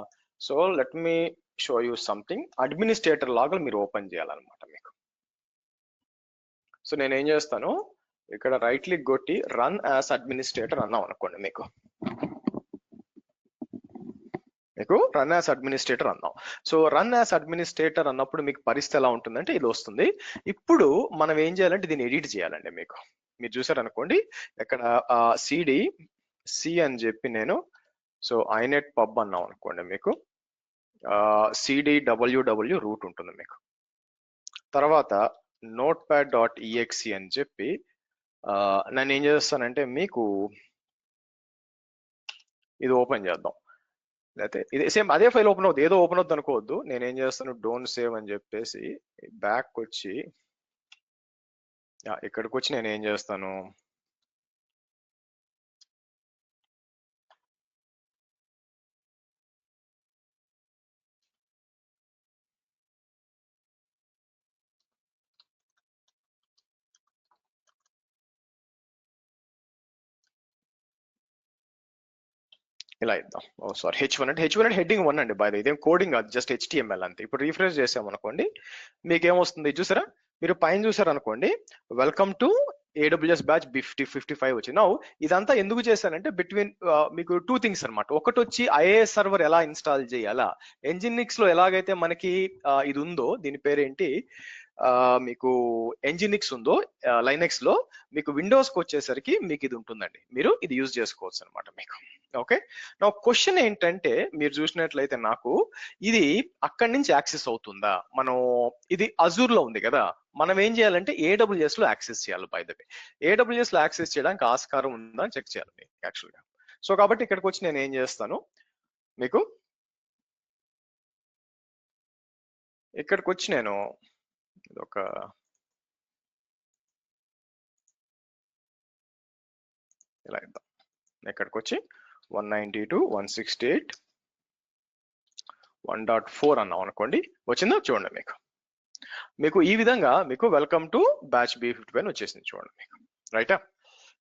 So let me show you something. Administrator లాగా మీరు ఓపెన్ చేయాలన్నమాట మీకు. సో నేను ఏం చేస్తాను, ఇక్కడ రైట్ క్లిక్ కొట్టి రన్ యాజ్ అడ్మినిస్ట్రేటర్ అన్నాం అనుకోండి. మీకు రన్ యాజ్ అడ్మినిస్ట్రేటర్ అన్నాం. సో రన్ యాజ్ అడ్మినిస్ట్రేటర్ అన్నప్పుడు మీకు పరిస్థితి ఎలా ఉంటుందంటే ఇది వస్తుంది. ఇప్పుడు మనం ఏం చేయాలంటే దీన్ని ఎడిట్ చేయాలండి. మీరు చూసారనుకోండి, ఇక్కడ సిడి సి అని చెప్పి నేను సో ఐనెట్ పబ్ అన్నాం అనుకోండి. మీకు cd రూట్ ఉంటుంది మీకు. తర్వాత notepad.exe అని చెప్పి నేను ఏం చేస్తానంటే మీకు ఇది ఓపెన్ చేద్దాం. లేకపోతే ఇది సేమ్ అదే ఫైల్ ఓపెన్ అవుతుంది, ఏదో ఓపెన్ అవుతుంది అనుకోవద్దు. నేను ఏం చేస్తాను, డోంట్ సేవ్ అని చెప్పేసి బ్యాక్ వచ్చి ఇక్కడికి వచ్చి నేను ఏం చేస్తాను, ఇలా ఇద్దాం. సారీ, H1 అంటే హెడ్డింగ్ 1 అండి. బై ఇదేం కోడింగ్ కాదు, జస్ట్ HTML అంతే. ఇప్పుడు రీఫ్రెష్ చేసామనుకోండి, మీకు ఏమొస్తుంది చూసారా, మీరు పైన చూసారనుకోండి, వెల్కమ్ టు AWS బ్యాచ్ 55 వచ్చింది. నౌ ఇదంతా ఎందుకు చేశానంటే బిట్వీన్ మీకు 2 థింగ్స్ అనమాట. ఒకటి వచ్చి IIS సర్వర్ ఎలా ఇన్స్టాల్ చేయాలా, ఎంజినిక్స్ లో ఎలాగైతే మనకి ఇది ఉందో, దీని పేరేంటి, మీకు ఎంజినిక్స్ ఉందో లైనెక్స్ లో, మీకు విండోస్ కి వచ్చేసరికి మీకు ఇది ఉంటుందండి. మీరు ఇది యూజ్ చేసుకోవచ్చు అనమాట మీకు. ఓకే, నా క్వశ్చన్ ఏంటంటే, మీరు చూసినట్లయితే నాకు ఇది అక్కడి నుంచి యాక్సెస్ అవుతుందా? మనం ఇది అజూర్ లో ఉంది కదా, మనం ఏం చేయాలంటే AWS లో యాక్సెస్ చేయాలి. బై ద వే AWS లో యాక్సెస్ చేయడానికి ఆస్కారం ఉందా అని చెక్ చేయాలి యాక్చువల్ గా. సో కాబట్టి ఇక్కడికి వచ్చి నేను ఏం చేస్తాను, మీకు ఇక్కడికి వచ్చి నేను ఒక ఇలా ఇద్దాం. ఇక్కడికి వచ్చి 192.168.1.4 అన్నాం అనుకోండి. వచ్చిందా చూడండి. మీకు ఈ విధంగా మీకు వెల్కమ్ టు బ్యాచ్ B55 వచ్చేసింది చూడండి మీకు. రైటా?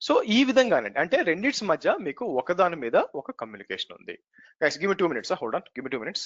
సో ఈ విధంగానే అంటే రెండిట్స్ మధ్య మీకు ఒకదాని మీద ఒక కమ్యూనికేషన్ ఉంది. Guys give me 2 minutes, hold on, give me 2 minutes.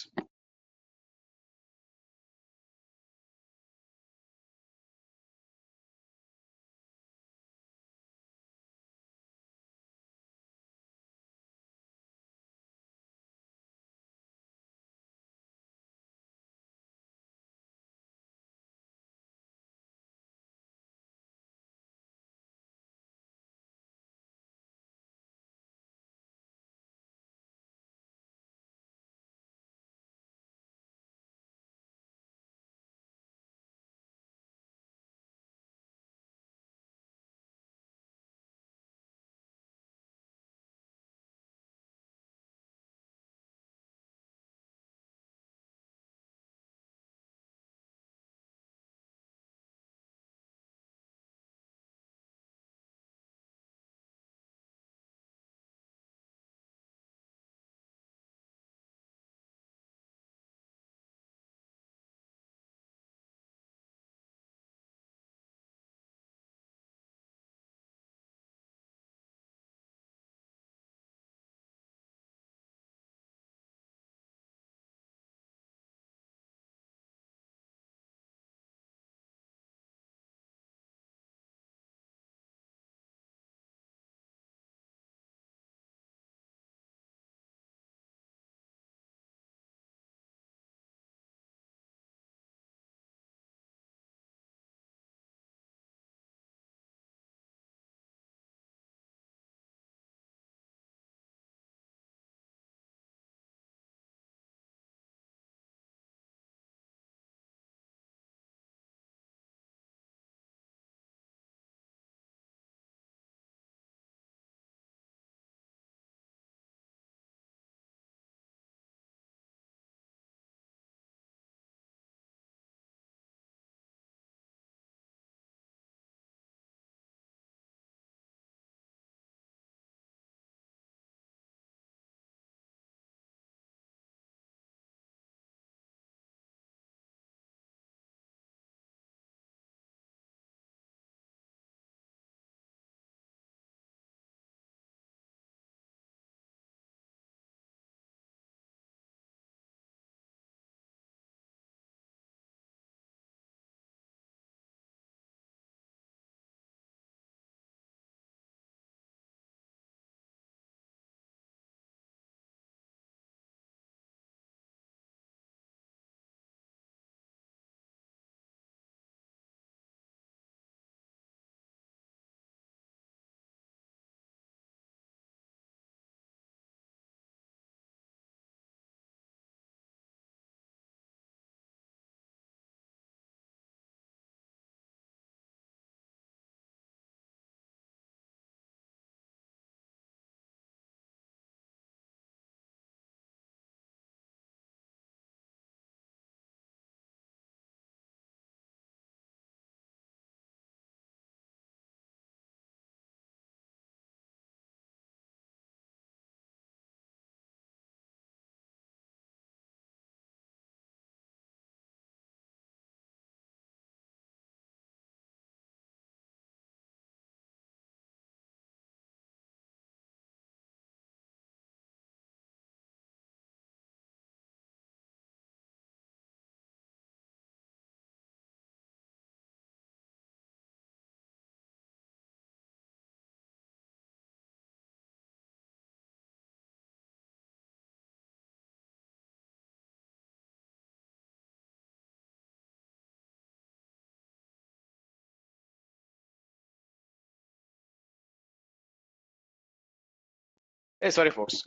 Sorry folks.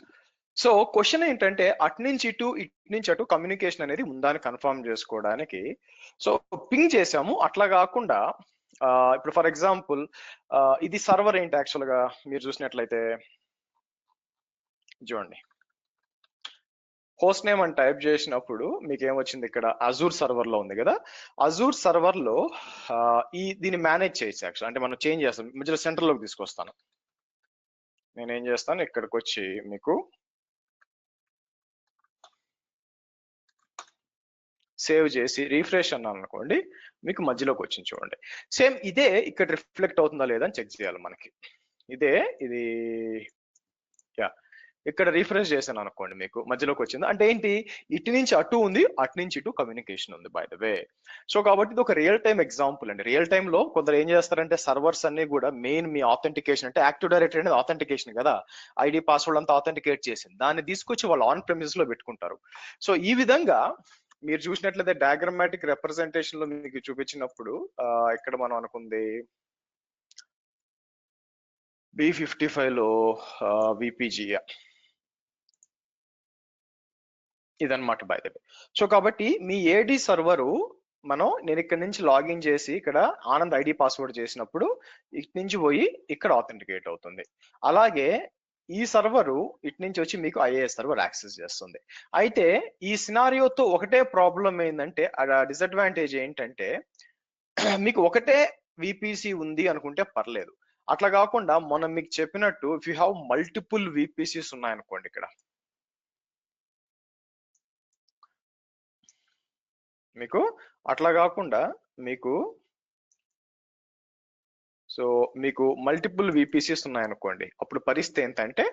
So question ఏంటంటే అటు నుంచి అటు కమ్యూనికేషన్ అనేది ఉందా అని కన్ఫర్మ్ చేసుకోవడానికి సో పింగ్ చేసాము. అట్లా కాకుండా ఇప్పుడు ఫర్ ఎగ్జాంపుల్ ఇది సర్వర్ ఏంటి యాక్చువల్ గా మీరు చూసినట్లయితే చూడండి, హోస్ట్ నేమ్ అని టైప్ చేసినప్పుడు మీకు ఏమొచ్చింది ఇక్కడ అజూర్ సర్వర్ లో ఉంది కదా. అజూర్ సర్వర్ లో దీన్ని మేనేజ్ చేయొచ్చు యాక్చువల్, అంటే మనం చేంజ్ చేస్తాం, మధ్యలో సెంటర్ లోకి తీసుకొస్తాను. నేనేం చేస్తాను, ఇక్కడికి వచ్చి మీకు సేవ్ చేసి రీఫ్రెష్ అన్నాను అనుకోండి, మీకు మధ్యలోకి వచ్చింది చూడండి. సేమ్ ఇదే ఇక్కడ రిఫ్లెక్ట్ అవుతుందా లేదా అని చెక్ చేయాలి మనకి. ఇది యా ఇక్కడ రీఫ్రెష్ చేశాను అనుకోండి, మీకు మధ్యలోకి వచ్చింది. అంటే ఏంటి, ఇటు నుంచి అటు ఉంది, అటు నుంచి ఇటు కమ్యూనికేషన్ ఉంది బై ద వే. సో కాబట్టి ఇది ఒక రియల్ టైమ్ ఎగ్జాంపుల్ అండి. రియల్ టైమ్ లో కొందరు ఏం చేస్తారంటే సర్వర్స్ అన్ని కూడా మెయిన్ మీ ఆథెంటికేషన్ అంటే యాక్టివ్ డైరెక్టరీ అనేది ఆథెంటికేషన్ కదా, ఐడి పాస్వర్డ్ అంతా ఆథెంటికేట్ చేసింది, దాన్ని తీసుకొచ్చి వాళ్ళు ఆన్ ప్రెమిసెస్ లో పెట్టుకుంటారు. సో ఈ విధంగా మీరు చూసినట్లయితే డయాగ్రమాటిక్ రిప్రజెంటేషన్ లో మీకు చూపించినప్పుడు ఇక్కడ మనం అనుకుంది B55 లో విపిజి ఇదన్నమాట బై ద వే. సో కాబట్టి మీ ఏడి సర్వరు నేను ఇక్కడ నుంచి లాగిన్ చేసి ఇక్కడ ఆనంద్ ఐడి పాస్వర్డ్ చేసినప్పుడు ఇటు నుంచి పోయి ఇక్కడ ఆథెంటికేట్ అవుతుంది. అలాగే ఈ సర్వరు ఇటు నుంచి వచ్చి మీకు ఐఏఎస్ సర్వర్ యాక్సెస్ చేస్తుంది. అయితే ఈ సినారియోతో ఒకటే ప్రాబ్లం ఏంటంటే, డిసడ్వాంటేజ్ ఏంటంటే మీకు ఒకటే విపిసి ఉంది అనుకుంటే పర్లేదు. అట్లా కాకుండా మనం మీకు చెప్పినట్టు if you have multiple VPCs ఉన్నాయనుకోండి ఇక్కడ మీకు, అట్లా కాకుండా మీకు సో మీకు మల్టిపుల్ విపిసిస్ ఉన్నాయనుకోండి, అప్పుడు పరిస్థితి ఏంటంటే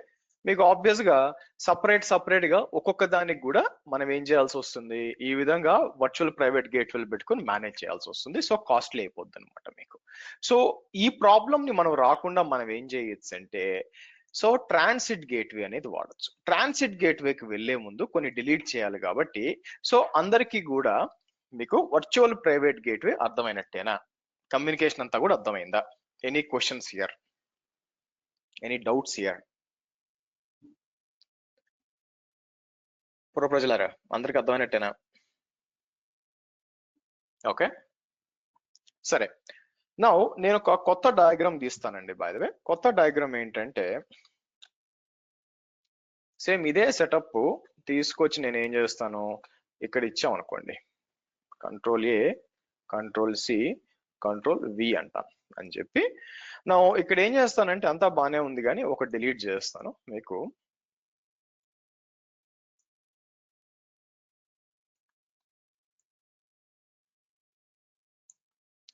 మీకు ఆబ్వియస్ గా సపరేట్ గా ఒక్కొక్క దానికి కూడా మనం ఏం చేయాల్సి వస్తుంది, ఈ విధంగా వర్చువల్ ప్రైవేట్ గేట్వేలు పెట్టుకుని మేనేజ్ చేయాల్సి వస్తుంది. సో కాస్ట్లీ అయిపోద్ది అనమాట మీకు. సో ఈ ప్రాబ్లమ్ ని మనం రాకుండా మనం ఏం చేయొచ్చు అంటే, సో ట్రాన్సిట్ గేట్వే అనేది వాడచ్చు. ట్రాన్సిట్ గేట్వేకి వెళ్లే ముందు కొన్ని డిలీట్ చేయాలి కాబట్టి, సో అందరికీ కూడా మీకు వర్చువల్ ప్రైవేట్ గేట్వే అర్థమైనట్టేనా, కమ్యూనికేషన్ అంతా కూడా అర్థమైందా? Any questions here, any doubts here? పూర్వ ప్రజలారా అందరికి అర్థమైనట్టేనా? ఓకే సరే. నౌ నేను ఒక కొత్త డయాగ్రామ్ తీస్తానండి. బై ద వే కొత్త డయాగ్రామ్ ఏంటంటే సేమ్ ఇదే సెటప్ తీసుకొచ్చి నేను ఏం చేస్తాను, ఇక్కడ ఇచ్చాం అనుకోండి, కంట్రోల్-A కంట్రోల్-C కంట్రోల్-V అంటాను అని చెప్పి నా ఇక్కడ ఏం చేస్తానంటే అంతా బాగానే ఉంది కానీ ఒక డిలీట్ చేస్తాను మీకు.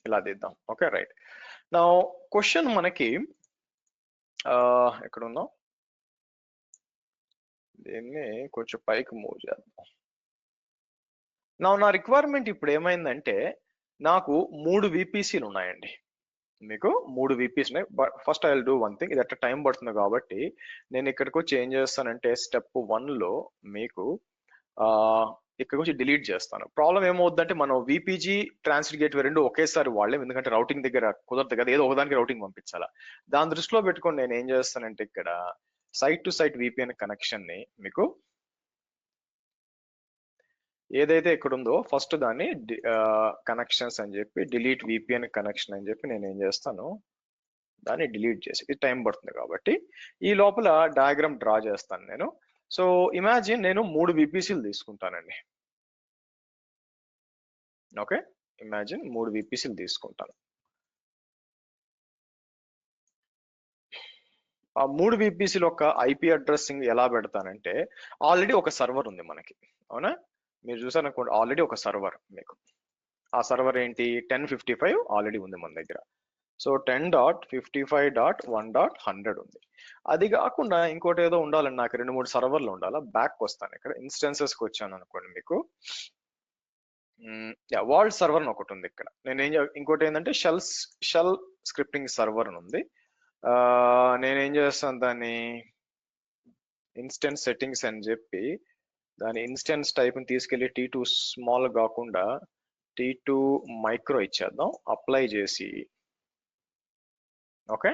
ఇలా తీద్దాం. Okay right. నా క్వశ్చన్ మనకి ఎక్కడ ఉందాం, దీన్ని కొంచెం పైకి మూవ్ చేద్దాం. నా రిక్వైర్మెంట్ ఇప్పుడు ఏమైందంటే నాకు 3 విపిసిలు ఉన్నాయండి. మీకు 3 విపిస్ ఉన్నాయి. First I will do one thing, ఇది అట్లా టైం పడుతుంది కాబట్టి నేను ఇక్కడికి వచ్చి ఏం చేస్తానంటే స్టెప్ 1 లో మీకు ఇక్కడికి వచ్చి డిలీట్ చేస్తాను. ప్రాబ్లం ఏమవుతుందంటే మనం విపిజి ట్రాన్సిట్ గేట్వే రెండు ఒకేసారి వాళ్ళేం, ఎందుకంటే రౌటింగ్ దగ్గర కుదరదు కదా, ఏదో ఒకదానికి రౌటింగ్ పంపించాలా. దాని దృష్టిలో పెట్టుకొని నేను ఏం చేస్తానంటే ఇక్కడ site to site VPN connection ని మీకు ఏదైతే ఇక్కడ ఉందో ఫస్ట్ దాన్ని కనెక్షన్స్ అని చెప్పి డిలీట్ విపిఎన్ కనెక్షన్ అని చెప్పి నేను ఏం చేస్తాను, దాన్ని డిలీట్ చేసి, ఇది టైం పడుతుంది కాబట్టి ఈ లోపల డయాగ్రామ్ డ్రా చేస్తాను నేను. సో ఇమాజిన్ నేను 3 విపిసిలు తీసుకుంటానండి. ఓకే ఇమాజిన్ 3 విపిసిలు తీసుకుంటాను. ఆ 3 విపిసిలు ఒక ఐపీ అడ్రస్సింగ్ ఎలా పెడతానంటే, ఆల్రెడీ ఒక సర్వర్ ఉంది మనకి, అవునా? మీరు చూసారనుకోండి ఆల్రెడీ ఒక సర్వర్ మీకు, ఆ సర్వర్ ఏంటి 1055 ఆల్రెడీ ఉంది మన దగ్గర. సో 10.55.1.100 ఉంది. అది కాకుండా ఇంకోటి ఏదో ఉండాలండి, నాకు 2-3 సర్వర్లు ఉండాలా. బ్యాక్ వస్తాను, ఇక్కడ ఇన్స్టెన్సెస్కి వచ్చాను అనుకోండి, మీకు వరల్డ్ సర్వర్ అని ఒకటి ఉంది ఇక్కడ. ఇంకోటి ఏంటంటే షెల్ స్క్రిప్టింగ్ సర్వర్ అని ఉంది. నేనేం చేస్తాను, దాన్ని ఇన్స్టెన్స్ సెట్టింగ్స్ అని చెప్పి దాని ఇన్స్టెన్స్ టైప్ ని తీసుకెళ్లి T2 స్మాల్ కాకుండా T2 మైక్రో ఇచ్చేద్దాం, అప్లై చేసి ఓకే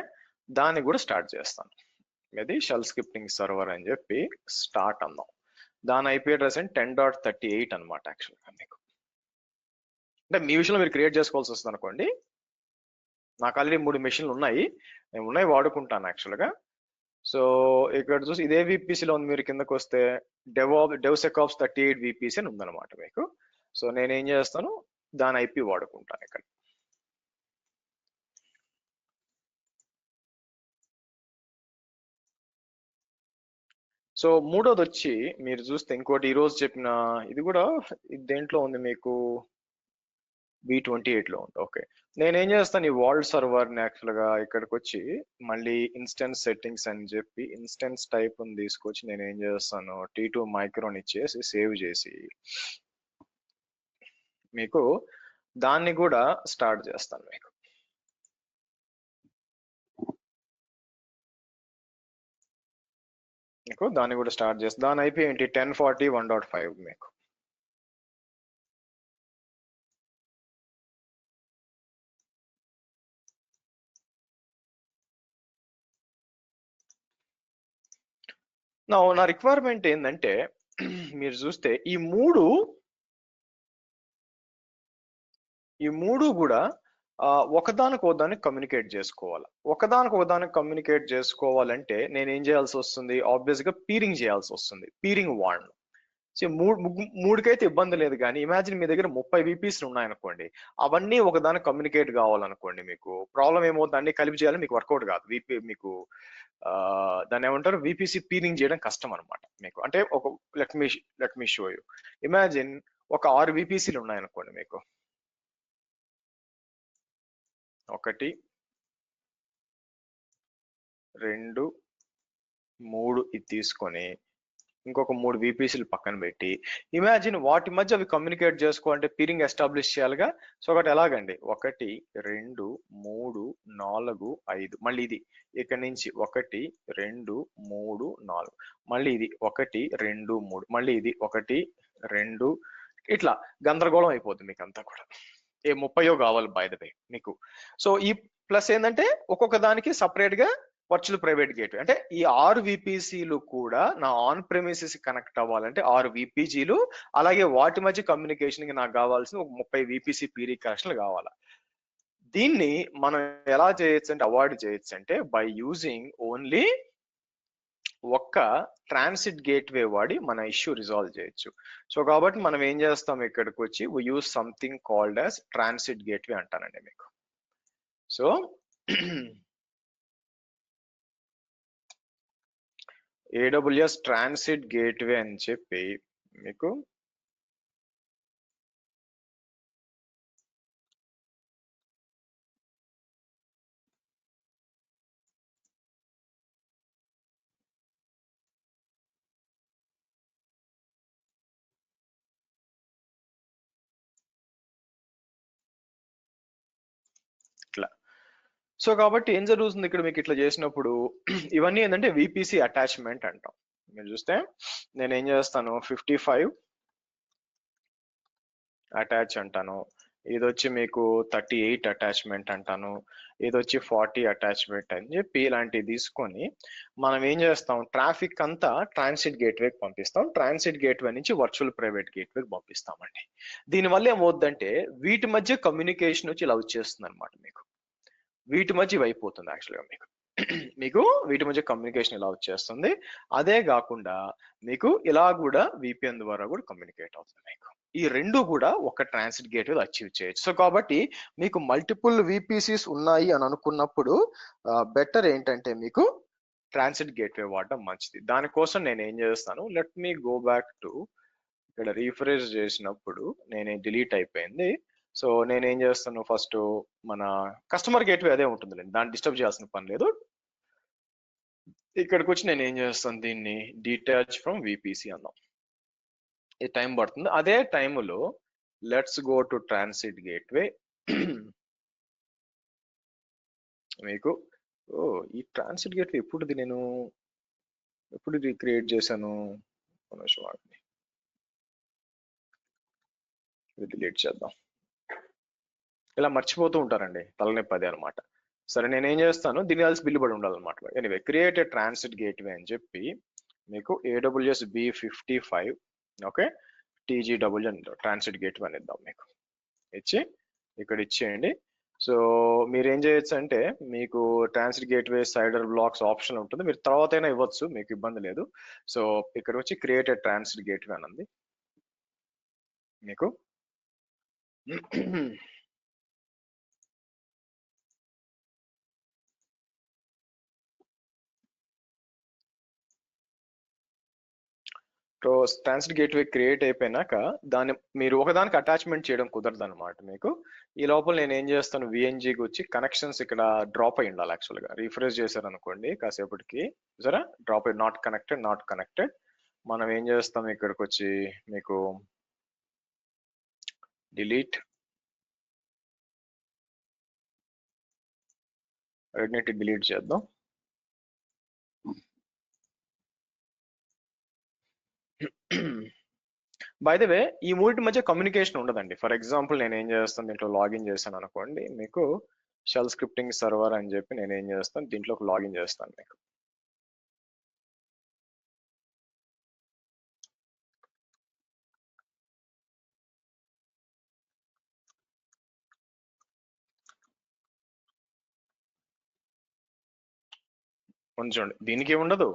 దాన్ని కూడా స్టార్ట్ చేస్తాను. ఇది షెల్ స్క్రిప్టింగ్ సర్వర్ అని చెప్పి స్టార్ట్ అందాం. దాని ఐపీ అడ్రస్ అంటే 10.38 అనమాట యాక్చువల్గా మీకు. అంటే మీ విషయంలో మీరు క్రియేట్ చేసుకోవాల్సి వస్తుంది అనుకోండి. నాకు ఆల్రెడీ 3 మెషిన్లు ఉన్నాయి, నేను ఉన్నాయి వాడుకుంటాను యాక్చువల్గా. సో ఇక్కడ చూసి ఇదే విపిసిలో ఉంది. మీరు కిందకు వస్తే డెవ్సెకాప్స్ 38 విపిసి అని ఉందన్నమాట మీకు. సో నేను ఏం చేస్తాను, దాని ఐపీ వాడుకుంటాను ఇక్కడ. సో మూడోది వచ్చి మీరు చూస్తే ఇంకోటి ఈ రోజు చెప్పిన ఇది కూడా దేంట్లో ఉంది మీకు, B28 లో ఉంది. ఓకే, నేనేం చేస్తాను, ఈ వాల్డ్ సర్వర్ ని యాక్చువల్ గా ఇక్కడికి వచ్చి మళ్ళీ ఇన్స్టెన్స్ సెట్టింగ్స్ అని చెప్పి ఇన్స్టెన్స్ టైప్ ని తీసుకొచ్చి నేను ఏం చేస్తాను, T2 మైక్రోన్ ఇచ్చేసి సేవ్ చేసి మీకు దాన్ని కూడా స్టార్ట్ చేస్తాను మీకు. దాన్ని కూడా స్టార్ట్ చేస్తాను. దాని ఐపీ ఏంటి 1040.1.5 మీకు. నా రిక్వైర్మెంట్ ఏంటంటే మీరు చూస్తే ఈ మూడు కూడా ఒకదానికి కమ్యూనికేట్ చేసుకోవాలి. ఒకదానికి కమ్యూనికేట్ చేసుకోవాలంటే నేను ఏం చేయాల్సి వస్తుంది, ఆబ్వియస్ గా పీరింగ్ చేయాల్సి వస్తుంది, పీరింగ్ వాడను. సో మూడుకైతే ఇబ్బంది లేదు, కానీ ఇమాజిన్ మీ దగ్గర 30 విపిస్ ఉన్నాయనుకోండి, అవన్నీ ఒకదానికి కమ్యూనికేట్ కావాలనుకోండి, మీకు ప్రాబ్లం ఏమవుతుంది, అన్ని కలిపి చేయాలి, మీకు వర్కౌట్ కాదు. మీకు దాన్ని ఏమంటారు, విపిసి పీరింగ్ చేయడం కష్టం అనమాట మీకు. అంటే ఒక let me show you. Imagine ఒక 6 విపిసిలు ఉన్నాయనుకోండి మీకు, 1 2 3 ఇది తీసుకొని ఇంకొక 3 విపిసిలు పక్కన పెట్టి ఇమాజిన్ వాటి మధ్య అవి కమ్యూనికేట్ చేసుకోవాలంటే పీరింగ్ ఎస్టాబ్లిష్ చేయాలిగా. సో ఒకటి ఎలాగండి, 1 2 3 4 5, మళ్ళీ ఇది ఇక్కడ నుంచి 1 2 3 4, మళ్ళీ ఇది 1 2 3, మళ్ళీ ఇది 1 2, ఇట్లా గందరగోళం అయిపోతుంది మీకు అంతా కూడా. 30 కావాలి బై ద వే మీకు. సో ఈ ప్లస్ ఏంటంటే ఒక్కొక్క దానికి సపరేట్ గా వర్చువల్ ప్రైవేట్ గేట్, అంటే ఈ 6 విపిసిలు కూడా నా ఆన్ ప్రెమిసెస్ కనెక్ట్ అవ్వాలంటే 6 విపిజీలు, అలాగే వాటి మధ్య కమ్యూనికేషన్ కి నాకు కావాల్సిన ఒక 30 విపిసి పీరీ కనెక్షన్లు కావాలా. దీన్ని మనం ఎలా చేయొచ్చు అంటే, అవాయిడ్ చేయొచ్చు అంటే బై యూజింగ్ ఓన్లీ ఒక్క ట్రాన్సిట్ గేట్వే వాడి మన ఇష్యూ రిజాల్వ్ చేయొచ్చు. సో కాబట్టి మనం ఏం చేస్తాం, ఇక్కడికి వచ్చి we use something called as transit gateway అంటానండి మీకు. సో AWS ట్రాన్సిట్ గేట్వే అని చెప్పి మీకు ఇట్లా. సో కాబట్టి ఏం జరుగుతుంది ఇక్కడ మీకు ఇట్లా చేసినప్పుడు, ఇవన్నీ ఏంటంటే విపిసి అటాచ్మెంట్ అంటాం. మీరు చూస్తే నేను ఏం చేస్తాను, 55 అటాచ్ అంటాను, ఇది వచ్చి మీకు 38 అటాచ్మెంట్ అంటాను, ఇది వచ్చి 40 అటాచ్మెంట్ అని చెప్పి ఇలాంటివి తీసుకొని మనం ఏం చేస్తాం, ట్రాఫిక్ అంతా ట్రాన్సిట్ గేట్వేకి పంపిస్తాం. ట్రాన్సిట్ గేట్వే నుంచి వర్చువల్ ప్రైవేట్ గేట్వేకి పంపిస్తామండి. దీనివల్ల ఏమవుద్దంటే వీటి మధ్య కమ్యూనికేషన్ వచ్చి ఇలా వచ్చేస్తుంది అనమాట మీకు. వీటి మధ్య ఇవి అయిపోతుంది యాక్చువల్గా మీకు వీటి మధ్య కమ్యూనికేషన్ ఇలా వచ్చేస్తుంది. అదే కాకుండా మీకు ఇలా కూడా VPN ద్వారా కూడా కమ్యూనికేట్ అవుతుంది మీకు. ఈ రెండు కూడా ఒక ట్రాన్సిట్ గేట్వే అచీవ్ చేయొచ్చు. సో కాబట్టి మీకు మల్టిపుల్ విపిసిస్ ఉన్నాయి అని అనుకున్నప్పుడు బెటర్ ఏంటంటే మీకు ట్రాన్సిట్ గేట్వే వాడడం మంచిది. దానికోసం నేను ఏం చేస్తాను, let me go back to, ఇక్కడ రీఫ్రెష్ చేసినప్పుడు నేను డిలీట్ అయిపోయింది. సో నేనేం చేస్తాను, ఫస్ట్ మన కస్టమర్ గేట్వే అదే ఉంటుంది, దాన్ని డిస్టర్బ్ చేయాల్సిన పని లేదు. ఇక్కడికి వచ్చి నేను ఏం చేస్తాను, దీన్ని డిటాచ్ ఫ్రమ్ విపిసి అందాం. ఈ టైం పడుతుంది. అదే టైంలో let's go to transit gateway. మీకు ఈ ట్రాన్సిట్ గేట్వే ఎప్పుడు క్రియేట్ చేశాను, డిలీట్ చేద్దాం. ఇలా మర్చిపోతూ ఉంటారండి, తలనొప్పి అదే అనమాట. సరే నేనేం చేస్తాను, దీని కలిసి బిల్లు పడి ఉండాలన్నమాట. Anyway create a transit gateway అని చెప్పి మీకు AWS B55 okay TGW transit gateway అని ఇద్దాం. మీకు ఇచ్చి ఇక్కడ ఇచ్చేయండి. సో మీరు ఏం చేయొచ్చు అంటే మీకు transit gateway cider blocks option ఉంటుంది, మీరు తర్వాత అయినా ఇవ్వచ్చు, మీకు ఇబ్బంది లేదు. సో ఇక్కడ వచ్చి క్రియేట్ ఏ ట్రాన్సిట్ గేట్వే అని ఉంది మీకు. సో ట్రాన్సిట్ గేట్వే క్రియేట్ అయిపోయినాక దాన్ని మీరు ఒకదానికి అటాచ్మెంట్ చేయడం కుదరదు అనమాట మీకు. ఈ లోపల నేను ఏం చేస్తాను, విఎన్జికి వచ్చి కనెక్షన్స్ ఇక్కడ డ్రాప్ అయి ఉండాలి. యాక్చువల్గా రిఫ్రెష్ చేశారు అనుకోండి కాసేపటికి, సరే డ్రాప్ అయి నాట్ కనెక్టెడ్. మనం ఏం చేస్తాం, ఇక్కడికి వచ్చి మీకు డిలీట్ రెండింటి డిలీట్ చేద్దాం. బై ద వే ఈ మూడింటి మధ్య కమ్యూనికేషన్ ఉండదండి. ఫర్ ఎగ్జాంపుల్ నేను ఏం చేస్తాను, దీంట్లో లాగిన్ చేశాను అనుకోండి, మీకు షెల్ స్క్రిప్టింగ్ సర్వర్ అని చెప్పి నేను ఏం చేస్తాను, దీంట్లోకి లాగిన్ చేస్తాను మీకు. ఉంచండి, దీనికి ఉండదు.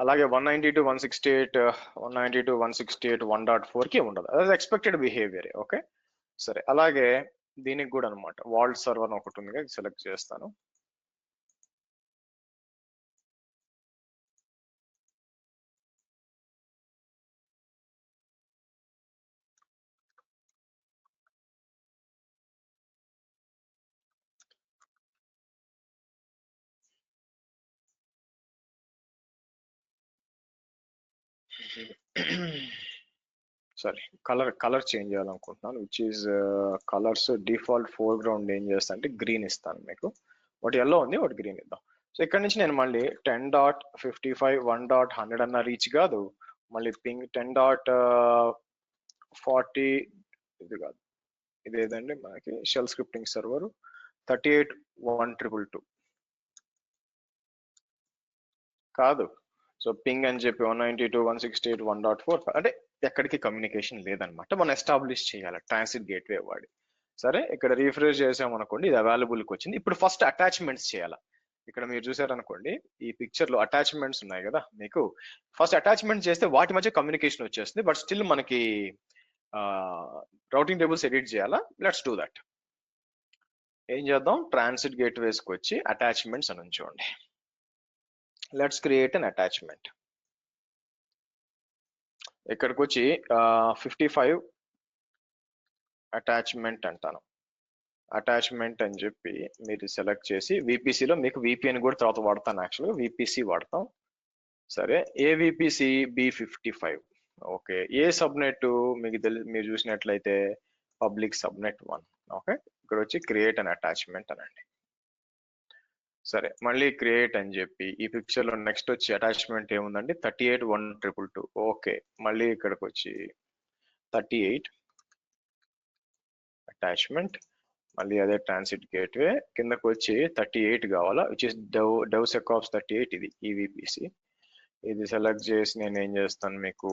అలాగే 192.168 1.4కి ఉండదు. అది ఎక్స్పెక్టెడ్ బిహేవియర్. ఓకే సరే, అలాగే దీనికి కూడా అనమాట వాల్ట్ సర్వర్ ఒకటి ఉంది, సెలెక్ట్ చేస్తాను. సారీ, కలర్ చేంజ్ చేయాలనుకుంటున్నాను, which is colours default foreground ఏం చేస్తా అంటే గ్రీన్ ఇస్తాను మీకు. ఒకటి ఎల్లో ఉంది, ఒకటి గ్రీన్ ఇద్దాం. సో ఇక్కడ నుంచి నేను మళ్ళీ 10.55 1.100 అన్న రీచ్ కాదు, మళ్ళీ పింగ్ 10.40 ఇది కాదు, ఇదేదండి మనకి షెల్ స్క్రిప్టింగ్ సర్వర్ 38.122 కాదు. సో పింగ్ అని చెప్పి 192.168 1.4 అంటే ఎక్కడికి కమ్యూనికేషన్ లేదనమాట. మనం ఎస్టాబ్లిష్ చేయాలి ట్రాన్సిట్ గేట్వే వాడి. సరే ఇక్కడ రీఫ్రెష్ చేసామనుకోండి, ఇది అవైలబుల్కి వచ్చింది. ఇప్పుడు ఫస్ట్ అటాచ్మెంట్స్ చేయాలి. ఇక్కడ మీరు చూసారనుకోండి, ఈ పిక్చర్ లో అటాచ్మెంట్స్ ఉన్నాయి కదా, మీకు ఫస్ట్ అటాచ్మెంట్ చేస్తే వాటి మధ్య కమ్యూనికేషన్ వచ్చేస్తుంది. బట్ స్టిల్ మనకి రౌటింగ్ టేబుల్స్ ఎడిట్ చేయాలా. Let's do that. ఏం చేద్దాం, ట్రాన్సిట్ గేట్వేస్కి వచ్చి అటాచ్మెంట్స్ అని ఉంచండి. Let's create an attachment. ఇక్కడికి వచ్చి 55 అటాచ్మెంట్ అంటాను. అటాచ్మెంట్ అని చెప్పి మీరు సెలెక్ట్ చేసి విపిసిలో మీకు విపిఎన్ కూడా తర్వాత వాడతాను. యాక్చువల్గా విపిసి వాడతాం. సరే, ఏ విపిసి B55. ఓకే, ఏ సబ్నెట్ మీకు మీరు చూసినట్లయితే పబ్లిక్ సబ్నెట్ 1. ఓకే, ఇక్కడ వచ్చి క్రియేట్ అన్ అటాచ్మెంట్ అనండి. సరే, మళ్ళీ క్రియేట్ అని చెప్పి ఈ పిక్చర్ లో నెక్స్ట్ వచ్చి అటాచ్మెంట్ ఏముందండి 38.122. ఓకే, మళ్ళీ ఇక్కడికి వచ్చి 38 అటాచ్మెంట్, మళ్ళీ అదే ట్రాన్సిట్ గేట్వే కిందకు వచ్చి 38 కావాలా, విచ్ ఇస్ DevSecOps 38. ఇది ఈవిపిసి. ఇది సెలెక్ట్ చేసి నేను ఏం చేస్తాను, మీకు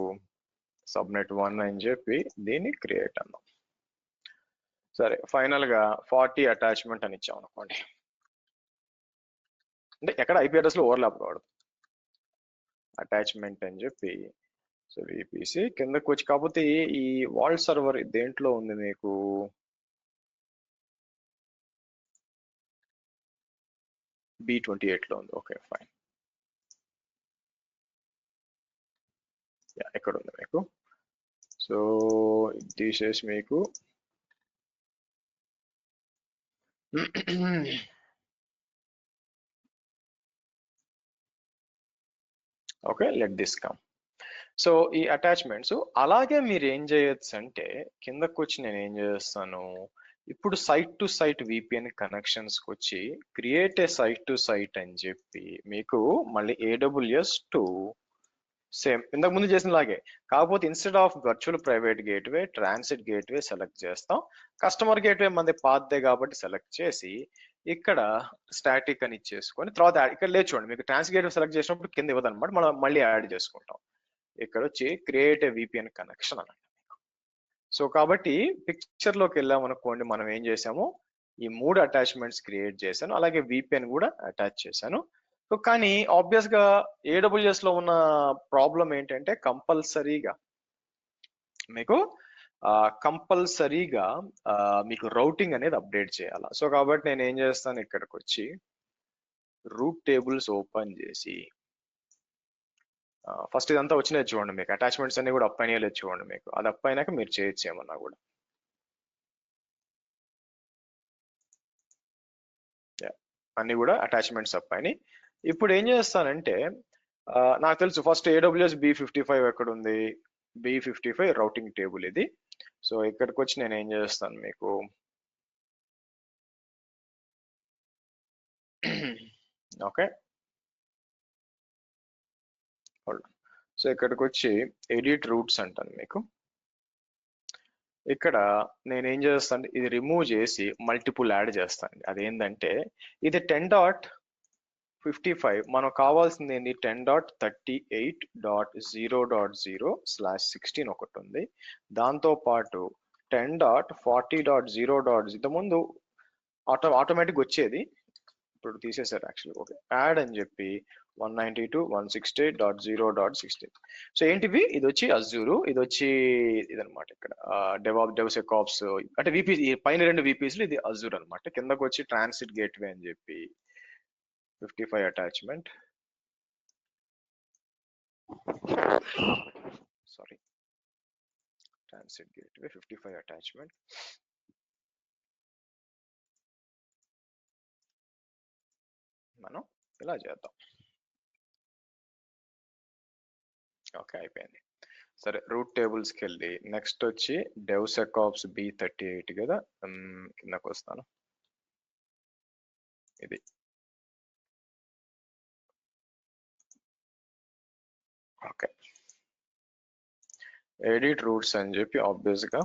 సబ్నెట్ 1 అని చెప్పి దీన్ని క్రియేట్ అన్నాం. సరే, ఫైనల్ గా 40 అటాచ్మెంట్ అని ఇచ్చాం అనుకోండి. అంటే ఎక్కడ ఐపీ అడ్రస్ లో ఓవర్లాప్ కావడం. అటాచ్మెంట్ అని చెప్పి సో విపిసి కిందకు వచ్చి, కాకపోతే ఈ వాల్ట్ సర్వర్ దేంట్లో ఉంది మీకు, B28 లో ఉంది. ఓకే ఫైన్, ఎక్కడ ఉంది మీకు. సో తీసేసి మీకు okay let this come. So ఈ అటాచ్మెంట్స్ అలాగే మీరు ఏం చేయొచ్చు అంటే, కిందకు వచ్చి నేను ఏం చేస్తాను, ఇప్పుడు site to site VPN connections కి వచ్చి create a site to site అని చెప్పి మీకు మళ్ళీ AWS టు సేమ్ ఇంతకు ముందు చేసిన లాగే, కాకపోతే instead of virtual private gateway transit gateway select చేస్తాం. కస్టమర్ గేట్వే మనది పాతదే కాబట్టి సెలెక్ట్ చేసి ఇక్కడ స్టాటిక్ అని ఇచ్చేసుకొని తర్వాత ఇక్కడ లేదు చూడండి, మీకు ట్రాన్సిట్ గేట్వే సెలెక్ట్ చేసినప్పుడు కింద ఇవ్వదన్నమాట, మనం మళ్ళీ యాడ్ చేసుకుంటాం. ఇక్కడ వచ్చి క్రియేట్ ఏ విపిఎన్ కనెక్షన్ అన్నమాట. సో కాబట్టి పిక్చర్ లోకి వెళ్ళాం అనుకోండి, మనం ఏం చేసాము, ఈ 3 అటాచ్మెంట్స్ క్రియేట్ చేశాను, అలాగే విపిఎన్ కూడా అటాచ్ చేశాను. సో కానీ ఆబ్వియస్ గా ఏడబ్ల్యూఎస్ లో ఉన్న ప్రాబ్లం ఏంటంటే కంపల్సరీగా మీకు మీకు రౌటింగ్ అనేది అప్డేట్ చేయాలి. సో కాబట్టి నేను ఏం చేస్తాను, ఇక్కడికి వచ్చి రూట్ టేబుల్స్ ఓపెన్ చేసి ఫస్ట్ ఇదంతా వచ్చినాయి చూడండి, మీకు అటాచ్మెంట్స్ అన్ని కూడా అప్ అయినాయో చూడండి, మీకు అది అప్ అయినాక మీరు చేయొచ్చు ఏమన్నా కూడా. అన్ని కూడా అటాచ్మెంట్స్ అప్ అయినాయి. ఇప్పుడు ఏం చేస్తానంటే నాకు తెలుసు ఫస్ట్ AWS B55 ఎక్కడ ఉంది, B55 రౌటింగ్ టేబుల్ ఇది. సో ఇక్కడికి వచ్చి నేను ఏం చేస్తాను మీకు ఓకే. సో ఇక్కడికి వచ్చి ఎడిట్ రూట్స్ అంటాను మీకు. ఇక్కడ నేను ఏం చేస్తాను, ఇది రిమూవ్ చేసి మల్టిపుల్ యాడ్ చేస్తాను. అదేంటంటే ఇది 10.55, మనకు కావాల్సింది ఏంటి 10.38.0.0/16 ఒకటి ఉంది. దాంతో పాటు 10.40.0. ఇంతకుముందు ఆటోమేటిక్ వచ్చేది, ఇప్పుడు తీసేశారు యాక్చువల్లీ. ఓకే, యాడ్ అని చెప్పి 192.168.0.16. సో ఏంటివి, ఇది వచ్చి అజూరు, ఇది వచ్చి ఇదనమాట. ఇక్కడ డెవసెకాప్స్ అంటే విపి, పైన 2 విపిస్లు, ఇది అజూర్ అనమాట. కిందకు వచ్చి ట్రాన్సిట్ గేట్వే అని చెప్పి 55 attachment, sorry transit gateway 55 attachment. మనం ఇలా చేద్దాం. ఓకే, అయిపోయింది. సరే, రూట్ టేబుల్స్కి వెళ్ళి నెక్స్ట్ వచ్చి డెవసెకాప్స్ B38 కదా, కిందకు వస్తాను. ఇది ఓకే, ఎడిట్ రూట్స్ అని చెప్పి ఆబ్వియస్ గా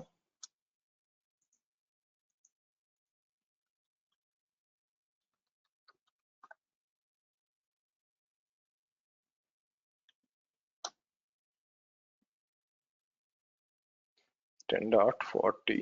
.40.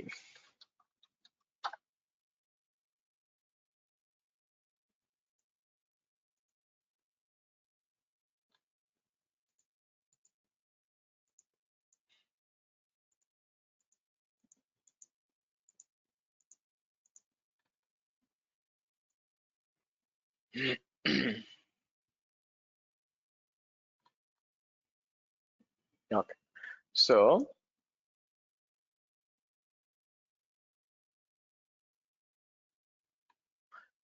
ఓకే, సో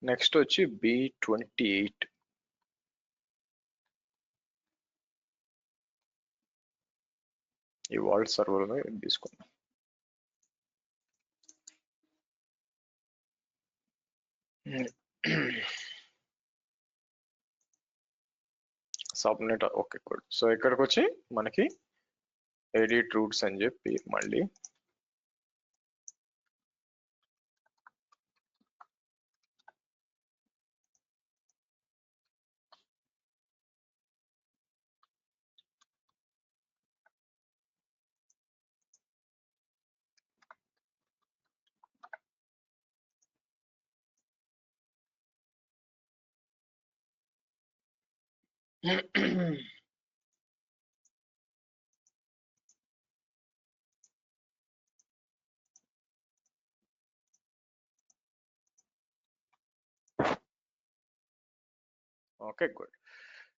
నెక్స్ట్ వచ్చి B28. ఈ వాల్ట్ సర్వర్ తీసుకున్నాం. Subnet, okay good. సో ఇక్కడికి వచ్చి మనకి ఎడిట్ రూట్స్ అని చెప్పి మళ్ళీ ఓకే గుడ్.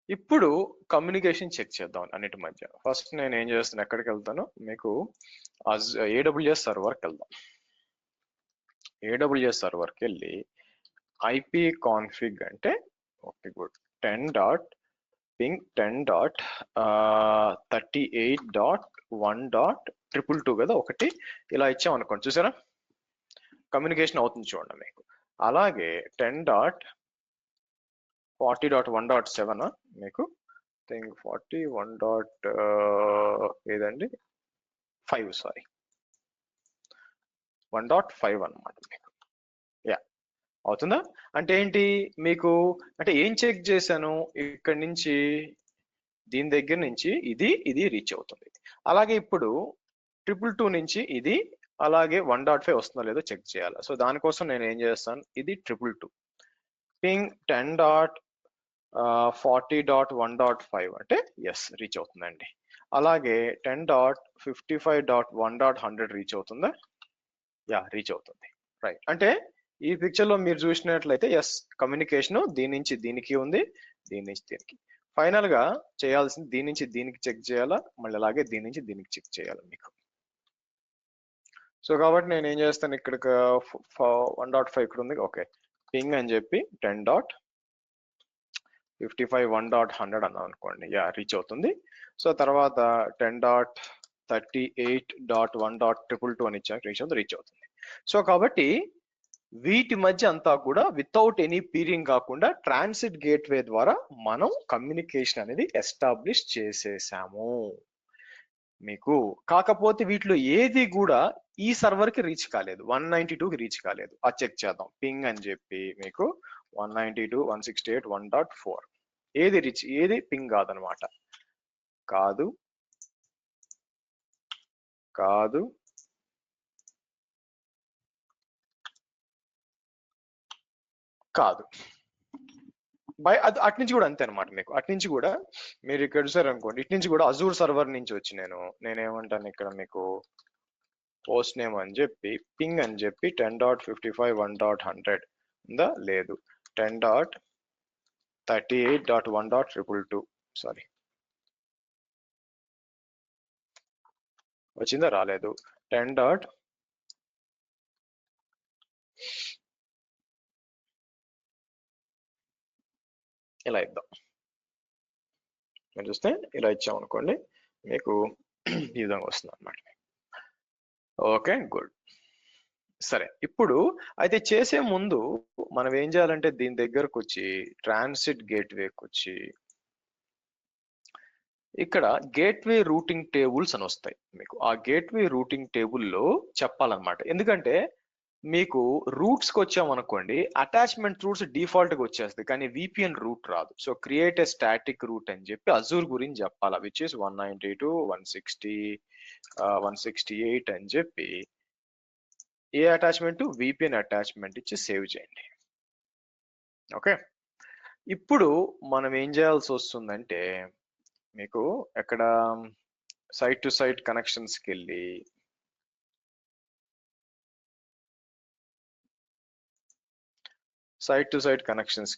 ఇప్పుడు కమ్యూనికేషన్ చెక్ చేద్దాం అన్నిటి మధ్య. ఫస్ట్ నేను ఏం చేస్తాను, ఎక్కడికి వెళ్తాను, మీకు AWS సర్వర్కి వెళ్దాం. AWS సర్వర్కి వెళ్ళి IP కాన్ఫిగ్ అంటే ఓకే గుడ్ 10.ping 10.38.1.222 కదా, ఒకటి ఇలా ఇచ్చాం అనుకోండి. చూసారా, కమ్యూనికేషన్ అవుతుంది చూడండి మీకు. అలాగే 10.40.1.7 మీకు 41. ఏదండి 5, సారీ 1.5 అనమాట మీకు. యా, అవుతుందా? అంటే ఏంటి మీకు, అంటే ఏం చెక్ చేశాను, ఇక్కడ నుంచి దీని దగ్గర నుంచి ఇది రీచ్ అవుతుంది. అలాగే ఇప్పుడు 222 నుంచి ఇది, అలాగే 1.5 వస్తుందో లేదో చెక్ చేయాలి. సో దానికోసం నేను ఏం చేస్తాను, ఇది 222 పింగ్ 10.40.1.5 అంటే ఎస్ రీచ్ అవుతుందండి. అలాగే 10.55.1.100 రీచ్ అవుతుందా? యా రీచ్ అవుతుంది. రైట్, అంటే ఈ పిక్చర్ లో మీరు చూసినట్లయితే ఎస్ కమ్యూనికేషన్ దీని నుంచి దీనికి ఉంది, దీని నుంచి దీనికి. ఫైనల్ గా చేయాల్సింది దీని నుంచి దీనికి చెక్ చేయాలా, మళ్ళీ అలాగే దీని నుంచి దీనికి చెక్ చేయాలి మీకు. సో కాబట్టి నేను ఏం చేస్తాను, ఇక్కడ 1.5 ఇక్కడ ఉంది, ఓకే పింగ్ అని చెప్పి 10.55 1.100 అన్నాం అనుకోండి, యా రీచ్ అవుతుంది. సో తర్వాత 10.38.1.222 అని ఇచ్చాను, రీచ్ అవుతుంది. సో కాబట్టి వీటి మధ్య అంతా కూడా వితౌట్ ఎనీ పీరింగ్ కాకుండా ట్రాన్సిట్ గేట్వే ద్వారా మనం కమ్యూనికేషన్ అనేది ఎస్టాబ్లిష్ చేసేసాము మీకు. కాకపోతే వీటిలో ఏది కూడా ఈ సర్వర్ కి రీచ్ కాలేదు, 192 కి రీచ్ కాలేదు. అది చెక్ చేద్దాం. పింగ్ అని చెప్పి మీకు 192.168.1.4 ఏది రీచ్, ఏది పింగ్ కాదనమాట. కాదు కాదు కాదు అటు నుంచి కూడా అంతే అనమాట మీకు. అటు నుంచి కూడా మీరు ఇక్కడ చూసారు అనుకోండి, ఇటు నుంచి కూడా అజూర్ సర్వర్ నుంచి వచ్చి నేనేమంటాను ఇక్కడ మీకు పోస్ట్ నేమ్ అని చెప్పి పింగ్ అని చెప్పి 10.55 1.100 ఉందా, లేదు 10.38.1.222 సారీ వచ్చిందా, రాలేదు. 10. ఇలా ఇద్దాం, మీరు చూస్తే ఇలా ఇచ్చాం అనుకోండి మీకు ఈ విధంగా వస్తుంది అనమాట. Okay good. సరే, ఇప్పుడు అయితే చేసే ముందు మనం ఏం చేయాలంటే దీని దగ్గరకు వచ్చి ట్రాన్సిట్ గేట్వేకి వచ్చి ఇక్కడ గేట్వే రూటింగ్ టేబుల్స్ అని వస్తాయి మీకు. ఆ గేట్వే రూటింగ్ టేబుల్లో చెప్పాలన్నమాట. ఎందుకంటే మీకు రూట్స్కి వచ్చామనుకోండి, అటాచ్మెంట్ రూట్స్ డిఫాల్ట్ గా వచ్చేస్తాయి, కానీ విపిఎన్ రూట్ రాదు. So create a static route అని చెప్పి అజూర్ గురించి చెప్పాలా, విచ్ ఇస్ 192 160 168 అని చెప్పి ఏ అటాచ్మెంట్, విపిఎన్ అటాచ్మెంట్ ఇచ్చి సేవ్ చేయండి. ఓకే, ఇప్పుడు మనం ఏం చేయాల్సి వస్తుందంటే మీకు ఎక్కడ సైట్ టు సైట్ కనెక్షన్స్కి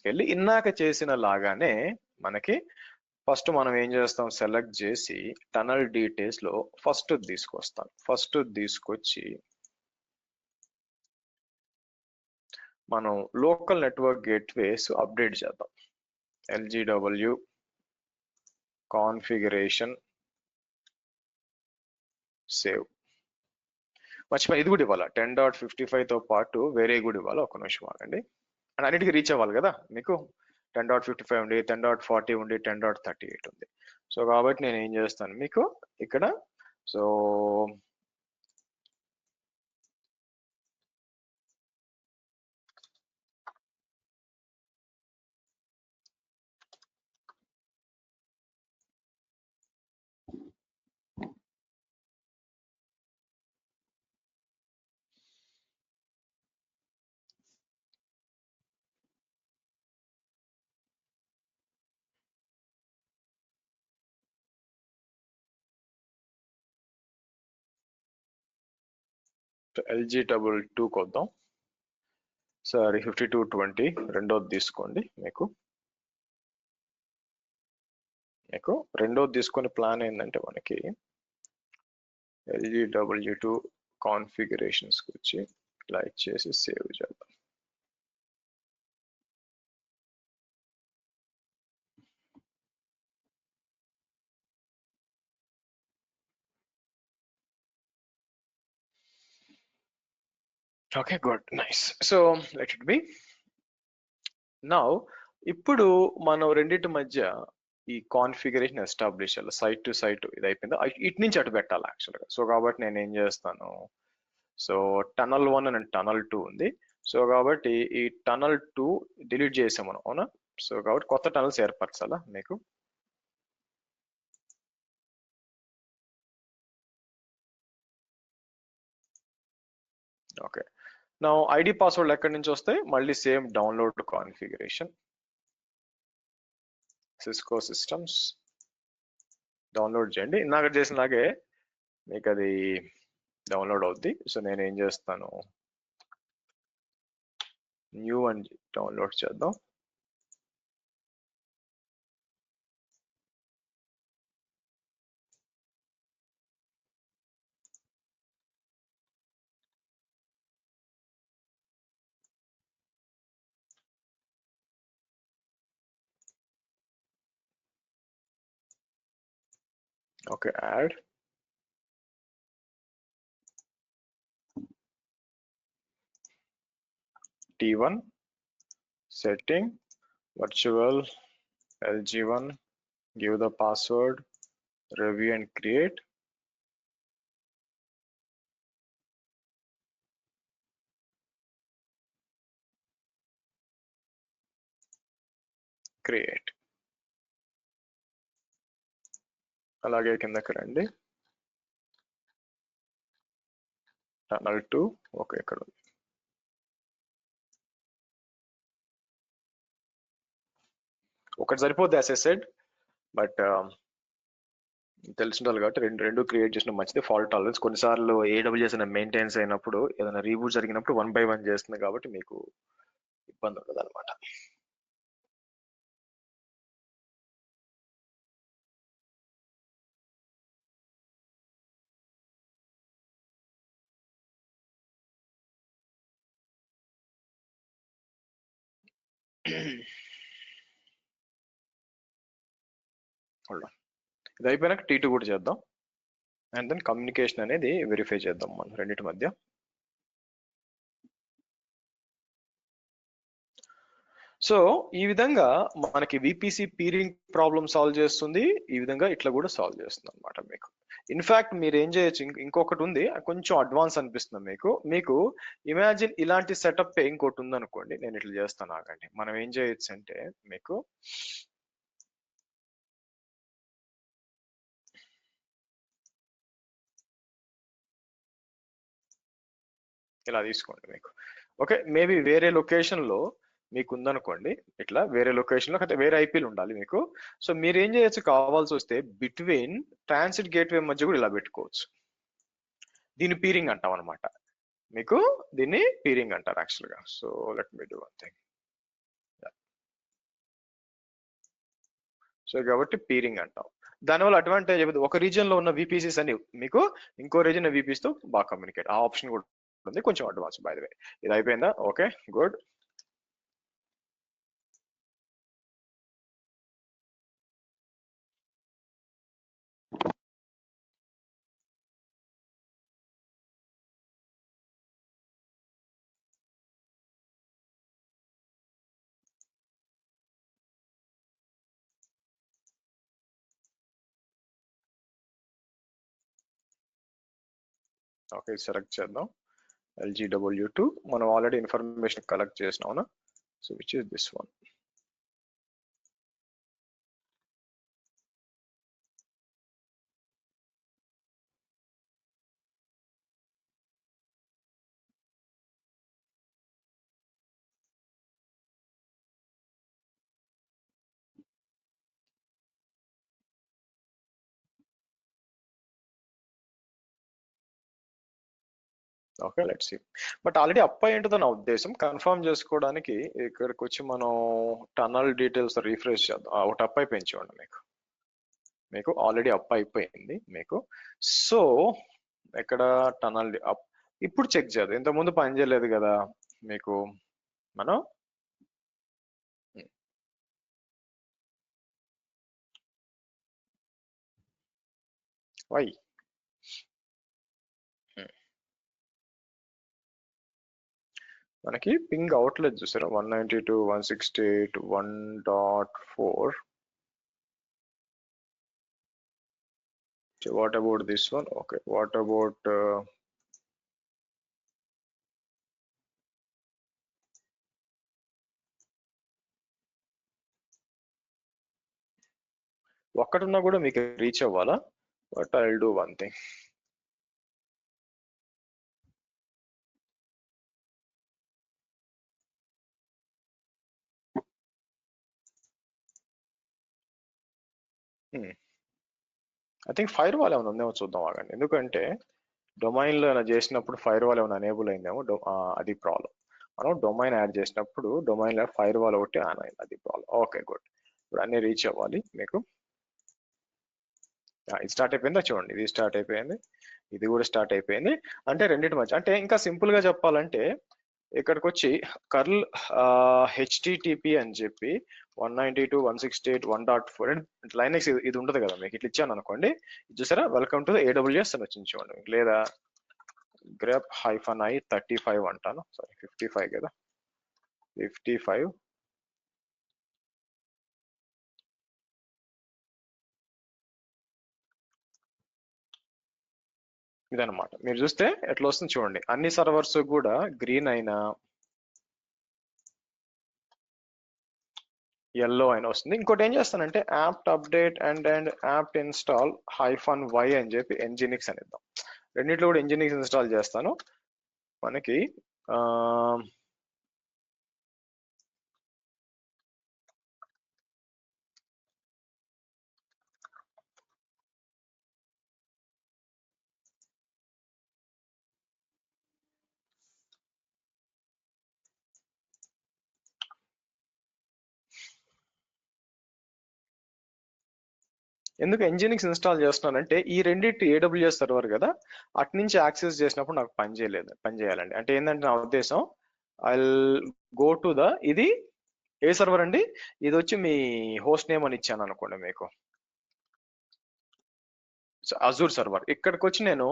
వెళ్ళి ఇందాక చేసిన లాగానే మనకి ఫస్ట్ మనం ఏం చేస్తాం, సెలెక్ట్ చేసి టనల్ డీటెయిల్స్ లో ఫస్ట్ తీసుకొస్తాం. ఫస్ట్ తీసుకొచ్చి మనం లోకల్ నెట్వర్క్ గేట్వేస్ అప్డేట్ చేద్దాం. LGW configuration save. మర్చిపోయి ఇది కూడా ఇవ్వాలా, 10.55 తో పాటు వేరే కూడా ఇవ్వాలి. ఒక నిమిషం ఆగండి, అండ్ అన్నిటికీ రీచ్ అవ్వాలి కదా మీకు. 10.55 ఉంది, 10.40 ఉంది, 10.38 ఉంది. సో కాబట్టి నేను ఏం చేస్తాను మీకు ఇక్కడ, సో LG22 కొద్దాం. సారీ 5220 రెండోది తీసుకోండి. మీకు రెండోది తీసుకునే ప్లాన్ ఏంటంటే మనకి LGW2 కాన్ఫిగరేషన్స్ వచ్చి లైక్ చేసి సేవ్ చేద్దాం. Okay good, nice. So let it be. Now ఇప్పుడు మనం రెండింటి మధ్య ఈ కాన్ఫిగరేషన్ ఎస్టాబ్లిష్ చేయాలి. సైట్ టు సైట్ ఇది అయిపోయింది, ఇటు నుంచి అటు పెట్టాలి యాక్చువల్గా. సో కాబట్టి నేను ఏం చేస్తాను, సో టనల్ 1 అండ్ టనల్ 2 ఉంది. సో కాబట్టి ఈ టనల్ 2 డిలీట్ చేసాం మనం, అవునా? సో కాబట్టి కొత్త టనల్స్ ఏర్పరచాలా మీకు. ఓకే, నా ఐడి పాస్వర్డ్ ఎక్కడి నుంచి వస్తాయి? మళ్ళీ same download configuration, Cisco systems download చేయండి. ఇందాక చేసినలాగే మీకు అది డౌన్లోడ్ అవుద్ది. సో నేను ఏం చేస్తాను, న్యూ అని డౌన్లోడ్ చేద్దాం. Okay, add T1 setting virtual LG1, give the password, review and create. Create. అలాగే కిందకి రండి, టనల్ 2. ఓకే, ఇక్కడ ఉంది. ఒకటి సరిపోద్ది యాజ్ ఐ సెడ్, బట్ తెలిసిన వాళ్ళు కాబట్టి రెండు క్రియేట్ చేసిన మంచిది. ఫాల్ట్ టాలరెన్స్ కొన్నిసార్లు AWS మెయింటెనెన్స్ అయినప్పుడు ఏదైనా రీబూట్ జరిగినప్పుడు 1 by 1 చేస్తుంది కాబట్టి మీకు ఇబ్బంది ఉండదు అనమాట. ఇది అయిపోయినాక T2 కూడా చేద్దాం, అండ్ దెన్ కమ్యూనికేషన్ అనేది వెరిఫై చేద్దాం మనం రెండింటి మధ్య. సో ఈ విధంగా మనకి VPC పీరింగ్ ప్రాబ్లమ్ సాల్వ్ చేస్తుంది, ఈ విధంగా ఇట్లా కూడా సాల్వ్ చేస్తుంది అనమాట మీకు. ఇన్ఫాక్ట్ మీరు ఏం చేయొచ్చు, ఇంకొకటి ఉంది కొంచెం అడ్వాన్స్ అనిపిస్తుంది మీకు. మీకు ఇమాజిన్ ఇలాంటి సెటప్ ఇంకోటి ఉంది అనుకోండి, నేను ఇట్లా చేస్తాను ఆగండి. మనం ఏం చేయొచ్చు అంటే మీకు ఇలా తీసుకోండి మీకు. ఓకే, మేబీ వేరే లొకేషన్ లో మీకు ఉందనుకోండి, ఇట్లా వేరే లొకేషన్ లో అంటే వేరే ఐపీలు ఉండాలి మీకు. సో మీరు ఏం చేయొచ్చు, కావాల్సి వస్తే బిట్వీన్ ట్రాన్సిట్ గేట్వే మధ్య కూడా ఇలా పెట్టుకోవచ్చు. దీన్ని పీరింగ్ అంటాం అనమాట మీకు, దీన్ని పీరింగ్ అంటారు యాక్చువల్ గా. So let me do one thing. So కాబట్టి పీరింగ్ అంటాం. దానివల్ల అడ్వాంటేజ్ ఒక రీజియన్ లో ఉన్న VPCs అని మీకు ఇంకో రీజియన్ VPCs తో బాగా కమ్యూనికేట్, ఆ ఆప్షన్ కూడా ఉంది. కొంచెం అడ్వాన్స్ బై ద వే. ఇది అయిపోయిందా? Okay, good. ఓకే, సెలెక్ట్ చేద్దాం LGW2. మనం ఆల్రెడీ ఇన్ఫర్మేషన్ కలెక్ట్ చేసినాం, so which is this one. Okay, let's see. But already up అయి ఉంటుందో నా ఉద్దేశం. కన్ఫర్మ్ చేసుకోవడానికి ఇక్కడికి వచ్చి మనం టనల్ డీటెయిల్స్ రీఫ్రెష్ చేద్దాం. ఒకటి అప్ అయిపోయింది చూడండి మీకు, మీకు ఆల్రెడీ అప్ అయిపోయింది మీకు. సో ఇక్కడ టనల్ అప్ ఇప్పుడు చెక్ చేద్దాం, ఇంత ముందు పని చేయలేదు కదా మీకు. మనం వై మనకి పింగ్ అవుట్లెట్ చూసారా, 192.168.1.4. what about this one? Okay, what about ఒక్కటున్నా కూడా మీకు రీచ్ అవ్వాలా. But I will do one thing. I think fire wall ఏమైనా ఉందేమో చూద్దాం ఆగండి. ఎందుకంటే డొమైన్లో చేసినప్పుడు ఫైర్ వాల్ ఏమైనా ఎనేబుల్ అయిందేమో, అది ప్రాబ్లం. మనం డొమైన్ యాడ్ చేసినప్పుడు డొమైన్లో ఫైర్ వాల్ ఒకటి ఆన్ అయింది, అది ప్రాబ్లం. Okay good. ఇప్పుడు అన్ని రీచ్ అవ్వాలి మీకు. ఇది స్టార్ట్ అయిపోయిందా చూడండి, ఇది స్టార్ట్ అయిపోయింది, ఇది కూడా స్టార్ట్ అయిపోయింది. అంటే రెండింటి మధ్య, అంటే ఇంకా సింపుల్ గా చెప్పాలంటే ఇక్కడికి వచ్చి కర్ల్ హెచ్టిటిపి అని చెప్పి 192.168.1.4 లైనెక్స్ ఇది ఉండదు కదా మీకు, ఇట్లా ఇచ్చాను అనుకోండి, చూసారా వెల్కమ్ టు AWS అని వచ్చింది చూడండి. లేదా grep -i 35 అంటాను, సారీ 55 కదా, 55 ఇదనమాట. మీరు చూస్తే ఎట్లా వస్తుంది చూడండి, అన్ని సర్వర్స్ కూడా గ్రీన్ అయినా ఎల్లో అయినా వస్తుంది. ఇంకోటి ఏం చేస్తానంటే apt update and apt install -y అని చెప్పి nginx అని ఇద్దాం. రెండిట్లో కూడా nginx ఇన్స్టాల్ చేస్తాను. మనకి ఎందుకు nginx ఇన్స్టాల్ చేస్తున్నానంటే ఈ రెండింటి AWS సర్వర్ కదా, అటు నుంచి యాక్సెస్ చేసినప్పుడు నాకు పని చేయాలండి. అంటే ఏంటంటే నా ఉద్దేశం, ఐ గో టు ద, ఇది ఏ సర్వర్ అండి, ఇది వచ్చి మీ హోస్ట్ నేమ్ అని ఇచ్చాను అనుకోండి మీకు, అజూర్ సర్వర్. ఇక్కడికి వచ్చి నేను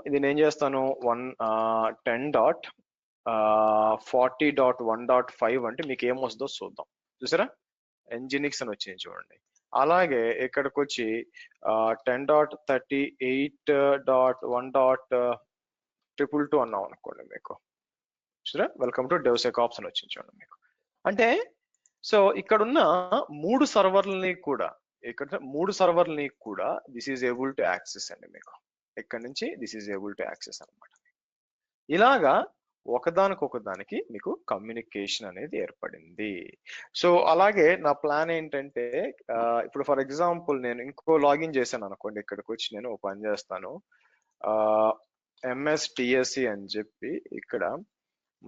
ఇది ఏం చేస్తాను, 10.40.1.5 అంటే మీకు ఏమొస్తుందో చూద్దాం. చూసారా nginx అని వచ్చింది చూడండి. అలాగే ఇక్కడికి వచ్చి 10.38.1.222 అన్నాం అనుకోండి మీకు, చూసారా వెల్కమ్ టు DevSecOps అని వచ్చింది చూడండి మీకు. అంటే సో ఇక్కడున్న మూడు సర్వర్లని కూడా this is able to access అండి మీకు. ఇక్కడ నుంచి this is able to access అనమాట. ఇలాగా ఒకదానికి మీకు కమ్యూనికేషన్ అనేది ఏర్పడింది. సో అలాగే నా ప్లాన్ ఏంటంటే, ఇప్పుడు ఫర్ ఎగ్జాంపుల్ నేను ఇంకో లాగిన్ చేశాను అనుకోండి, ఇక్కడికి వచ్చి నేను ఓపెన్ చేస్తాను MSTSC అని చెప్పి, ఇక్కడ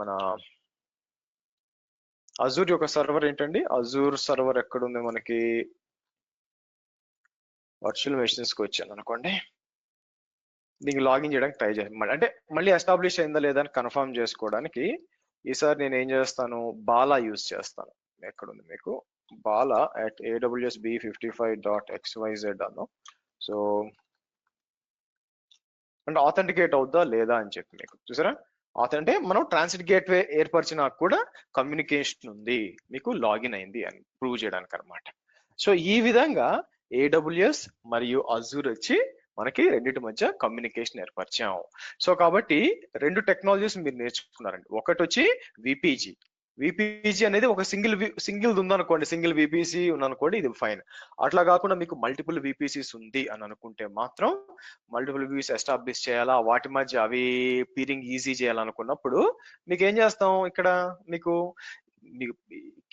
మన అజూర్ యొక్క సర్వర్ ఏంటండి, అజూర్ సర్వర్ ఎక్కడ ఉంది మనకి, వర్చువల్ మెషిన్స్ కి వచ్చాను అనుకోండి, దీనికి లాగిన్ చేయడానికి ట్రై చేస్తాను. అంటే మళ్ళీ ఎస్టాబ్లిష్ అయిందా లేదా అని కన్ఫర్మ్ చేసుకోవడానికి ఈసారి నేను ఏం చేస్తాను, బాలా యూజ్ చేస్తాను. ఎక్కడుంది మీకు Bala at awsb55.xyz Anu. So అంటే ఆథెంటికేట్ అవుద్దా లేదా అని చెప్పి మీకు, చూసారా అంటే మనం ట్రాన్సిట్ గేట్వే ఏర్పరిచినా కూడా కమ్యూనికేషన్ ఉంది, మీకు లాగిన్ అయింది అని ప్రూవ్ చేయడానికి అనమాట. సో ఈ విధంగా AWS మరియు అజూర్ వచ్చి మనకి రెండింటి మధ్య కమ్యూనికేషన్ ఏర్పరిచాం. సో కాబట్టి రెండు టెక్నాలజీస్ మీరు నేర్చుకున్నారండి. ఒకటి వచ్చి విపిజి అనేది ఒక సింగిల్ ఉందనుకోండి, సింగిల్ విపిసి ఉందనుకోండి, ఇది ఫైన్. అట్లా కాకుండా మీకు మల్టిపుల్ విపిసిస్ ఉంది అని అనుకుంటే మాత్రం మల్టిపుల్ విపిసి ఎస్టాబ్లిష్ చేయాలా, వాటి మధ్య అవి పీరింగ్ ఈజీ చేయాలనుకున్నప్పుడు మీకు ఏం చేస్తాం, ఇక్కడ మీకు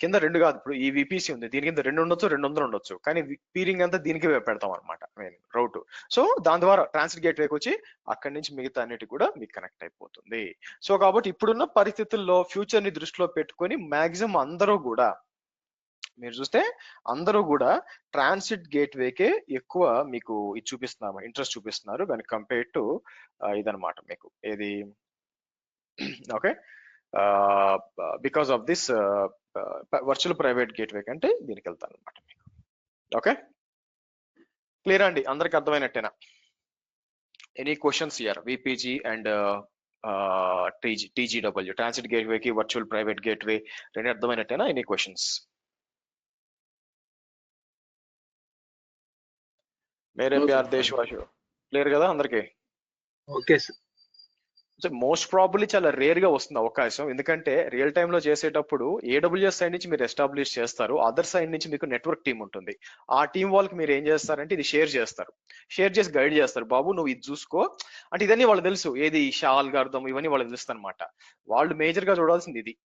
కింద రెండు కాదు, ఇప్పుడు ఈ విపిసి ఉంది, దీని కింద 200 ఉండొచ్చు, కానీ పీరింగ్ అంతా దీనికి పెడతాం అనమాట, రౌట్. సో దాని ద్వారా ట్రాన్సిట్ గేట్వేకి వచ్చి అక్కడి నుంచి మిగతా అన్నిటి కూడా మీకు కనెక్ట్ అయిపోతుంది. సో కాబట్టి ఇప్పుడున్న పరిస్థితుల్లో ఫ్యూచర్ ని దృష్టిలో పెట్టుకొని మాక్సిమం అందరూ కూడా, మీరు చూస్తే అందరూ కూడా ట్రాన్సిట్ గేట్వేకే ఎక్కువ మీకు ఇది చూపిస్తున్నారు, ఇంట్రెస్ట్ చూపిస్తున్నారు, దానికి కంపేర్ టు ఇదనమాట మీకు ఏది, okay, because of this virtual private gateway కంటే దీనికి వెళ్తాను అనమాట మీకు. ఓకే, క్లియర్ అండి, అందరికి అర్థమైనట్టేనా? Any questions here, VPG and TGW transit gateway కి వర్చువల్ ప్రైవేట్ గేట్వే రెండు అర్థమైనట్టేనా? Any questions? మేరే ప్యార్ దేశవాసి క్లియర్ కదా అందరికి? Okay sir. So most probably చాలా రేర్ గా వస్తుంది అవకాశం, ఎందుకంటే రియల్ టైమ్ లో చేసేటప్పుడు AWS సైడ్ నుంచి మీరు ఎస్టాబ్లిష్ చేస్తారు, అదర్ సైడ్ నుంచి మీకు నెట్వర్క్ టీం ఉంటుంది. ఆ టీం వాళ్ళకి మీరు ఏం చేస్తారంటే ఇది షేర్ చేస్తారు, షేర్ చేసి గైడ్ చేస్తారు, బాబు నువ్వు ఇది చూసుకో అంటే. ఇదన్నీ వాళ్ళకి తెలుసు, ఏది షా అల్గారిథం ఇవన్నీ వాళ్ళకి తెలుస్తుంది అనమాట. వాళ్ళు మేజర్ గా చూడాల్సింది ఇది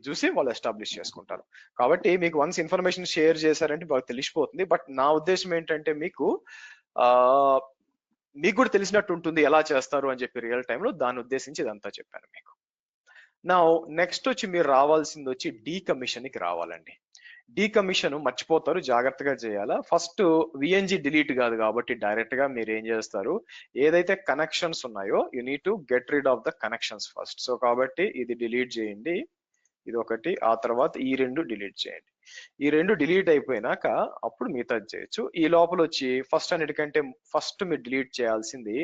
చూసి వాళ్ళు ఎస్టాబ్లిష్ చేసుకుంటారు. కాబట్టి మీకు వన్స్ ఇన్ఫర్మేషన్ షేర్ చేశారంటే వాళ్ళకి తెలిసిపోతుంది. బట్ నా ఉద్దేశం ఏంటంటే మీకు కూడా తెలిసినట్టు ఉంటుంది ఎలా చేస్తారు అని చెప్పి రియల్ టైంలో, దాన్ని ఉద్దేశించి ఇదంతా చెప్పాను మీకు. నా నెక్స్ట్ వచ్చి మీరు రావాల్సింది వచ్చి డీకమిషన్ కి రావాలండి. డీకమిషన్ మర్చిపోతారు, జాగ్రత్తగా చేయాలా. ఫస్ట్ విఎన్జి డిలీట్ కాదు కాబట్టి డైరెక్ట్ గా మీరు ఏం చేస్తారు, ఏదైతే కనెక్షన్స్ ఉన్నాయో you need to get rid of the connections first. So కాబట్టి ఇది డిలీట్ చేయండి, ఇది ఒకటి, ఆ తర్వాత ఈ రెండు డిలీట్ చేయండి. ఈ రెండు డిలీట్ అయిపోయినాక అప్పుడు మిగతా చేయొచ్చు. ఈ లోపల వచ్చి ఫస్ట్ అన్నిటికంటే ఫస్ట్ మీరు డిలీట్ చేయాల్సింది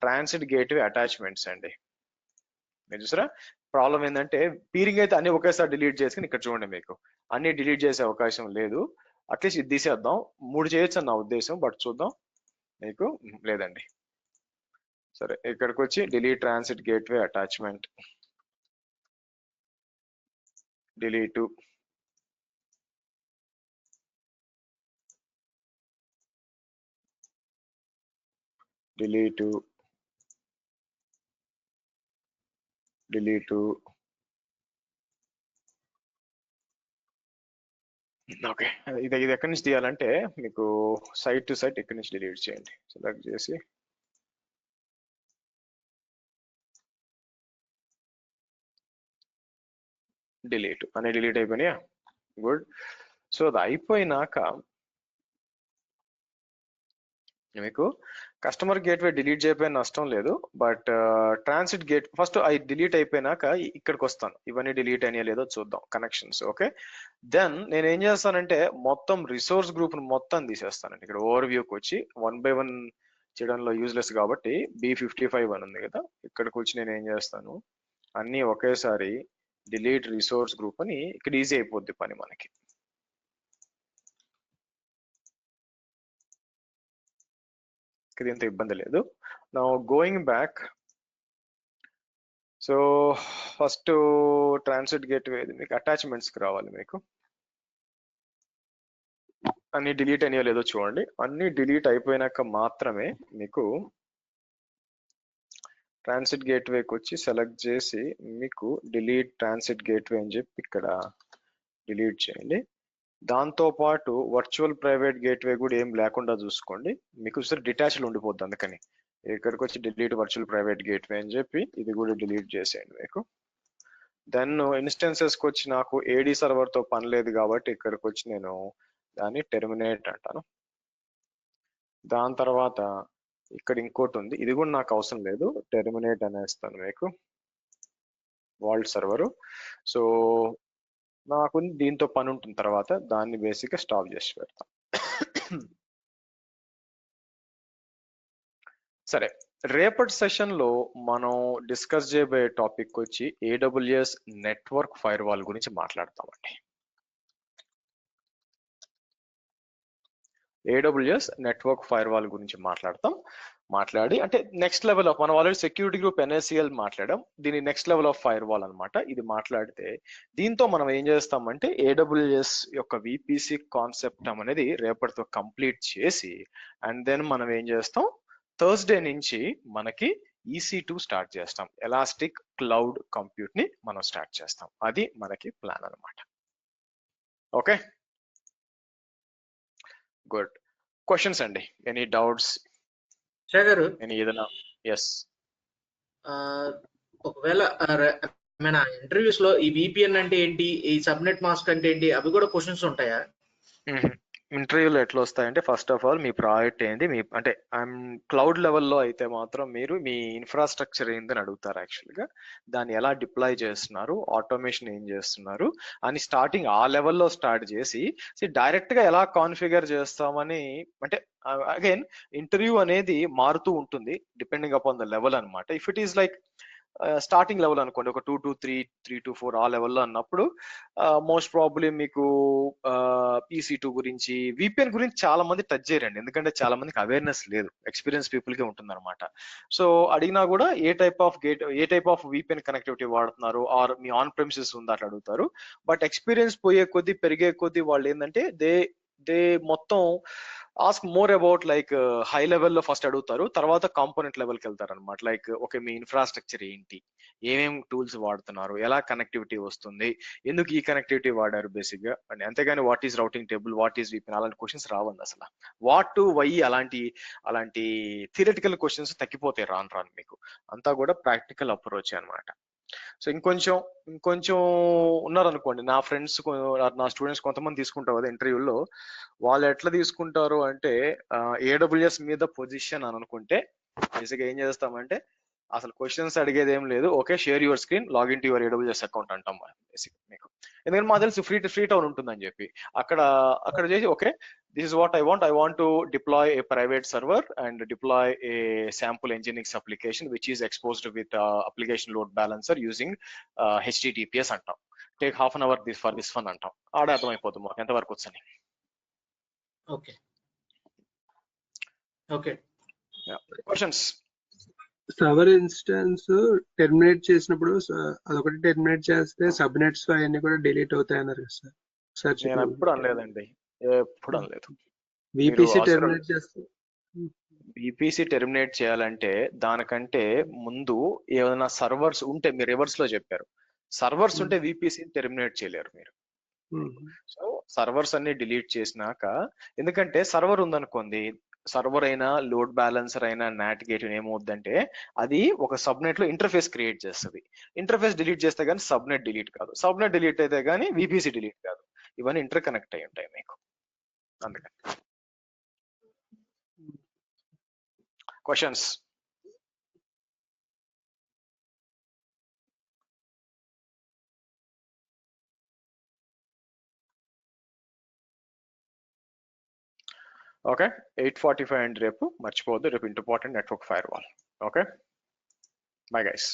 ట్రాన్సిట్ గేట్వే అటాచ్మెంట్స్ అండి. మీరు చూసారా ప్రాబ్లం ఏంటంటే పీరింగ్ అయితే అన్ని ఒకేసారి డిలీట్ చేసుకుని, ఇక్కడ చూడండి మీకు అన్ని డిలీట్ చేసే అవకాశం లేదు. అట్లీస్ట్ ఇది తీసేద్దాం, 3 చేయొచ్చు అని నా ఉద్దేశం, బట్ చూద్దాం. మీకు లేదండి. సరే ఇక్కడికి వచ్చి delete transit gateway attachment, delete, delete, delete. Okay, ఇది ఎక్కడి నుంచి తీయాలంటే మీకు సైట్ టు సైట్ ఎక్కడి నుంచి డిలీట్ చేయండి. సెలెక్ట్ చేసి డిలీట్ అనే డిలీట్ అయిపోయినాయా? గుడ్. సో అది అయిపోయినాక మీకు కస్టమర్ గేట్వే డిలీట్ చేయకపోయిన నష్టం లేదు, బట్ ట్రాన్సిట్ గేట్ ఫస్ట్ అవి డిలీట్ అయిపోయినాక ఇక్కడికి వస్తాను, ఇవన్నీ డిలీట్ అయినా లేదో చూద్దాం కనెక్షన్స్. ఓకే, దెన్ నేను ఏం చేస్తానంటే మొత్తం రిసోర్స్ గ్రూప్ మొత్తం తీసేస్తానండి. ఇక్కడ ఓవర్ వ్యూకి వచ్చి 1 by 1 చేయడంలో యూజ్లెస్ కాబట్టి B55 అని ఉంది కదా, ఇక్కడికి వచ్చి నేను ఏం చేస్తాను, అన్ని ఒకేసారి డిలీట్ రిసోర్స్ గ్రూప్ అని, ఇక్కడ ఈజీ అయిపోద్ది పని మనకి. ఇంత ఇబ్బంది లేదు. నా going back, so first transit gateway మీకు అటాచ్మెంట్స్ కి రావాలి. మీకు అన్ని డిలీట్ అయినాయో లేదో చూడండి. అన్ని డిలీట్ అయిపోయినాక మాత్రమే మీకు ట్రాన్సిట్ గేట్వేకి వచ్చి సెలెక్ట్ చేసి మీకు డిలీట్ ట్రాన్సిట్ గేట్వే అని చెప్పి ఇక్కడ డిలీట్ చేయండి. దాంతో పాటు వర్చువల్ ప్రైవేట్ గేట్వే కూడా ఏం లేకుండా చూసుకోండి, మీకు సరే డిటాచ్డ్ ఉండిపోద్ది. అందుకని ఇక్కడికి వచ్చి డిలీట్ వర్చువల్ ప్రైవేట్ గేట్వే అని చెప్పి ఇది కూడా డిలీట్ చేసేయండి మీకు. దెన్ ఇన్స్టెన్సెస్కి వచ్చి నాకు ఏడీ సర్వర్తో పని లేదు కాబట్టి ఇక్కడికి వచ్చి నేను దాన్ని టెర్మినేట్ అంటాను. దాని తర్వాత ఇక్కడ ఇంకోటి ఉంది, ఇది కూడా నాకు అవసరం లేదు, టెర్మినేట్ అనేస్తాను మీకు, వాల్ట్ సర్వరు. సో నాకు దీంతో పని ఉంటుంది, తర్వాత దాన్ని బేసిక్గా స్టాప్ చేసి పెడతాం. సరే, రేపటి సెషన్ లో మనం డిస్కస్ చేయబోయే టాపిక్ వచ్చి AWS నెట్వర్క్ ఫైర్వాల్ గురించి మాట్లాడతామండి. AWS నెట్వర్క్ ఫైర్వాల్ గురించి మాట్లాడి అంటే నెక్స్ట్ లెవెల్ ఆఫ్, మనం ఆల్రెడీ సెక్యూరిటీ గ్రూప్ NACL మాట్లాడాం, దీని నెక్స్ట్ లెవెల్ ఆఫ్ ఫైర్వాల్ అనమాట. ఇది మాట్లాడితే దీంతో మనం ఏం చేస్తామంటే AWS యొక్క VPC కాన్సెప్ట్ అనేది రేపటితో కంప్లీట్ చేసి, అండ్ దెన్ మనం ఏం చేస్తాం, థర్స్డే నుంచి మనకి EC2 స్టార్ట్ చేస్తాం, ఎలాస్టిక్ క్లౌడ్ కంప్యూట్ ని మనం స్టార్ట్ చేస్తాం. అది మనకి ప్లాన్ అనమాట. Okay, good. క్వశ్చన్స్ అండి, ఎనీ డౌట్స్? గారు ఏదైనా? ఎస్. ఒకవేళ మన ఇంటర్వ్యూస్ లో ఈ VPN అంటే ఏంటి, ఈ సబ్నెట్ మాస్క్ అంటే ఏంటి, అవి కూడా క్వశ్చన్స్ ఉంటాయా? ఇంటర్వ్యూలో ఎట్లా వస్తాయంటే first of all me project ఏంటి, మీ అంటే క్లౌడ్ లెవెల్లో అయితే మాత్రం మీరు మీ ఇన్ఫ్రాస్ట్రక్చర్ ఏందని అడుగుతారు. యాక్చువల్గా దాన్ని ఎలా డిప్లాయ్ చేస్తున్నారు, ఆటోమేషన్ ఏం చేస్తున్నారు అని స్టార్టింగ్ ఆ లెవెల్లో స్టార్ట్ చేసి డైరెక్ట్ గా ఎలా కాన్ఫిగర్ చేస్తామని, అంటే అగైన్ ఇంటర్వ్యూ అనేది మారుతూ ఉంటుంది డిపెండింగ్ అపాన్ ద లెవెల్ అనమాట. If it is like starting level అనుకోండి, ఒక 2 to 3, 3 to 4 ఆ లెవెల్లో అన్నప్పుడు మోస్ట్ ప్రాబబ్లీ మీకు EC2 గురించి, VPN గురించి చాలా మంది టచ్ చేయరండి, ఎందుకంటే చాలా మందికి అవేర్నెస్ లేదు, ఎక్స్పీరియన్స్ పీపుల్ కి ఉంటుంది అనమాట. సో అడిగినా కూడా ఏ టైప్ ఆఫ్ VPN కనెక్టివిటీ వాడుతున్నారు, ఆర్ మీ ఆన్ ప్రెమిసెస్ ఉందా అట్లా అడుగుతారు. బట్ ఎక్స్పీరియన్స్ పోయే కొద్దీ పెరిగే కొద్దీ వాళ్ళు ఏంటంటే దే మొత్తం ask more about like high లెవెల్లో ఫస్ట్ అడుగుతారు, తర్వాత కాంపోనెంట్ లెవెల్కి వెళ్తారు అనమాట. లైక్ ఓకే, మీ ఇన్ఫ్రాస్ట్రక్చర్ ఏంటి, ఏమేమి టూల్స్ వాడుతున్నారు, ఎలా కనెక్టివిటీ వస్తుంది, ఎందుకు ఈ కనెక్టివిటీ వాడారు బేసిక్ గా అని. అంతేగాని what is routing table, what is VPN అలాంటి క్వశ్చన్స్ రావండి అసలు. వాట్ టు వై అలాంటి థియరిటికల్ క్వశ్చన్స్ తగ్గిపోతాయి రాను మీకు. అంతా కూడా ప్రాక్టికల్ అప్రోచ్ అన్నమాట. సో ఇంకొంచెం ఉన్నారనుకోండి, నా ఫ్రెండ్స్, నా స్టూడెంట్స్ కొంతమంది తీసుకుంటారు కదా ఇంటర్వ్యూలో, వాళ్ళు ఎట్లా తీసుకుంటారు అంటే AWS మీద పొజిషన్ అని అనుకుంటే బేసిక్గా ఏం చేస్తామంటే అసలు క్వశ్చన్స్ అడిగేది ఏం లేదు, okay share your screen, login to your AWS account అంటాం బేసిక్ మీకు. ఎందుకంటే మాకు తెలుసు ఫ్రీ టౌన్ ఉంటుందని చెప్పి అక్కడ చేసి okay this is what I want to deploy a private server and deploy a sample Nginx application which is exposed with application load balancer using HTTPS అంటాం. Take half an hour for this fun అంటాం. ఆడే అర్థమైపోతుంది మాకు ఎంతవరకు వచ్చని. Okay okay questions. Server instance terminate చేసినప్పుడు అదొకటి terminate చేస్తే సబ్నెట్స్ అవన్నీ కూడా డిలీట్ అవుతాయి అన్నారు కదా సార్. నేను ఎప్పుడు అనలేదండి, ఎప్పుడు అనలేదు. VPC టెర్మినేట్ చేస్తే VPC టెర్మినేట్ చేయాలంటే దానికంటే ముందు ఏమైనా సర్వర్స్ ఉంటే, మీరు రివర్స్ లో చెప్పారు, సర్వర్స్ ఉంటే VPC టెర్మినేట్ చేయలేరు మీరు. సో సర్వర్స్ అన్ని డిలీట్ చేసినాక, ఎందుకంటే సర్వర్ ఉందనుకోండి, సర్వర్ అయినా లోడ్ బ్యాలెన్సర్ అయినా నాట్ గేట్ ఏమవుద్దంటే అది ఒక సబ్నెట్ లో ఇంటర్ఫేస్ క్రియేట్ చేస్తుంది. ఇంటర్ఫేస్ డిలీట్ చేస్తే గానీ సబ్నెట్ డిలీట్ కాదు, సబ్నెట్ డిలీట్ అయితే గానీ VPC డిలీట్ కాదు. ఇవన్నీ ఇంటర్ కనెక్ట్ అయి ఉంటాయి మీకు. అందుకని క్వశ్చన్స్. ఓకే 8:45 అండి రేపు, మర్చిపోవద్దు, రేపు important network fire wall. Okay, bye guys.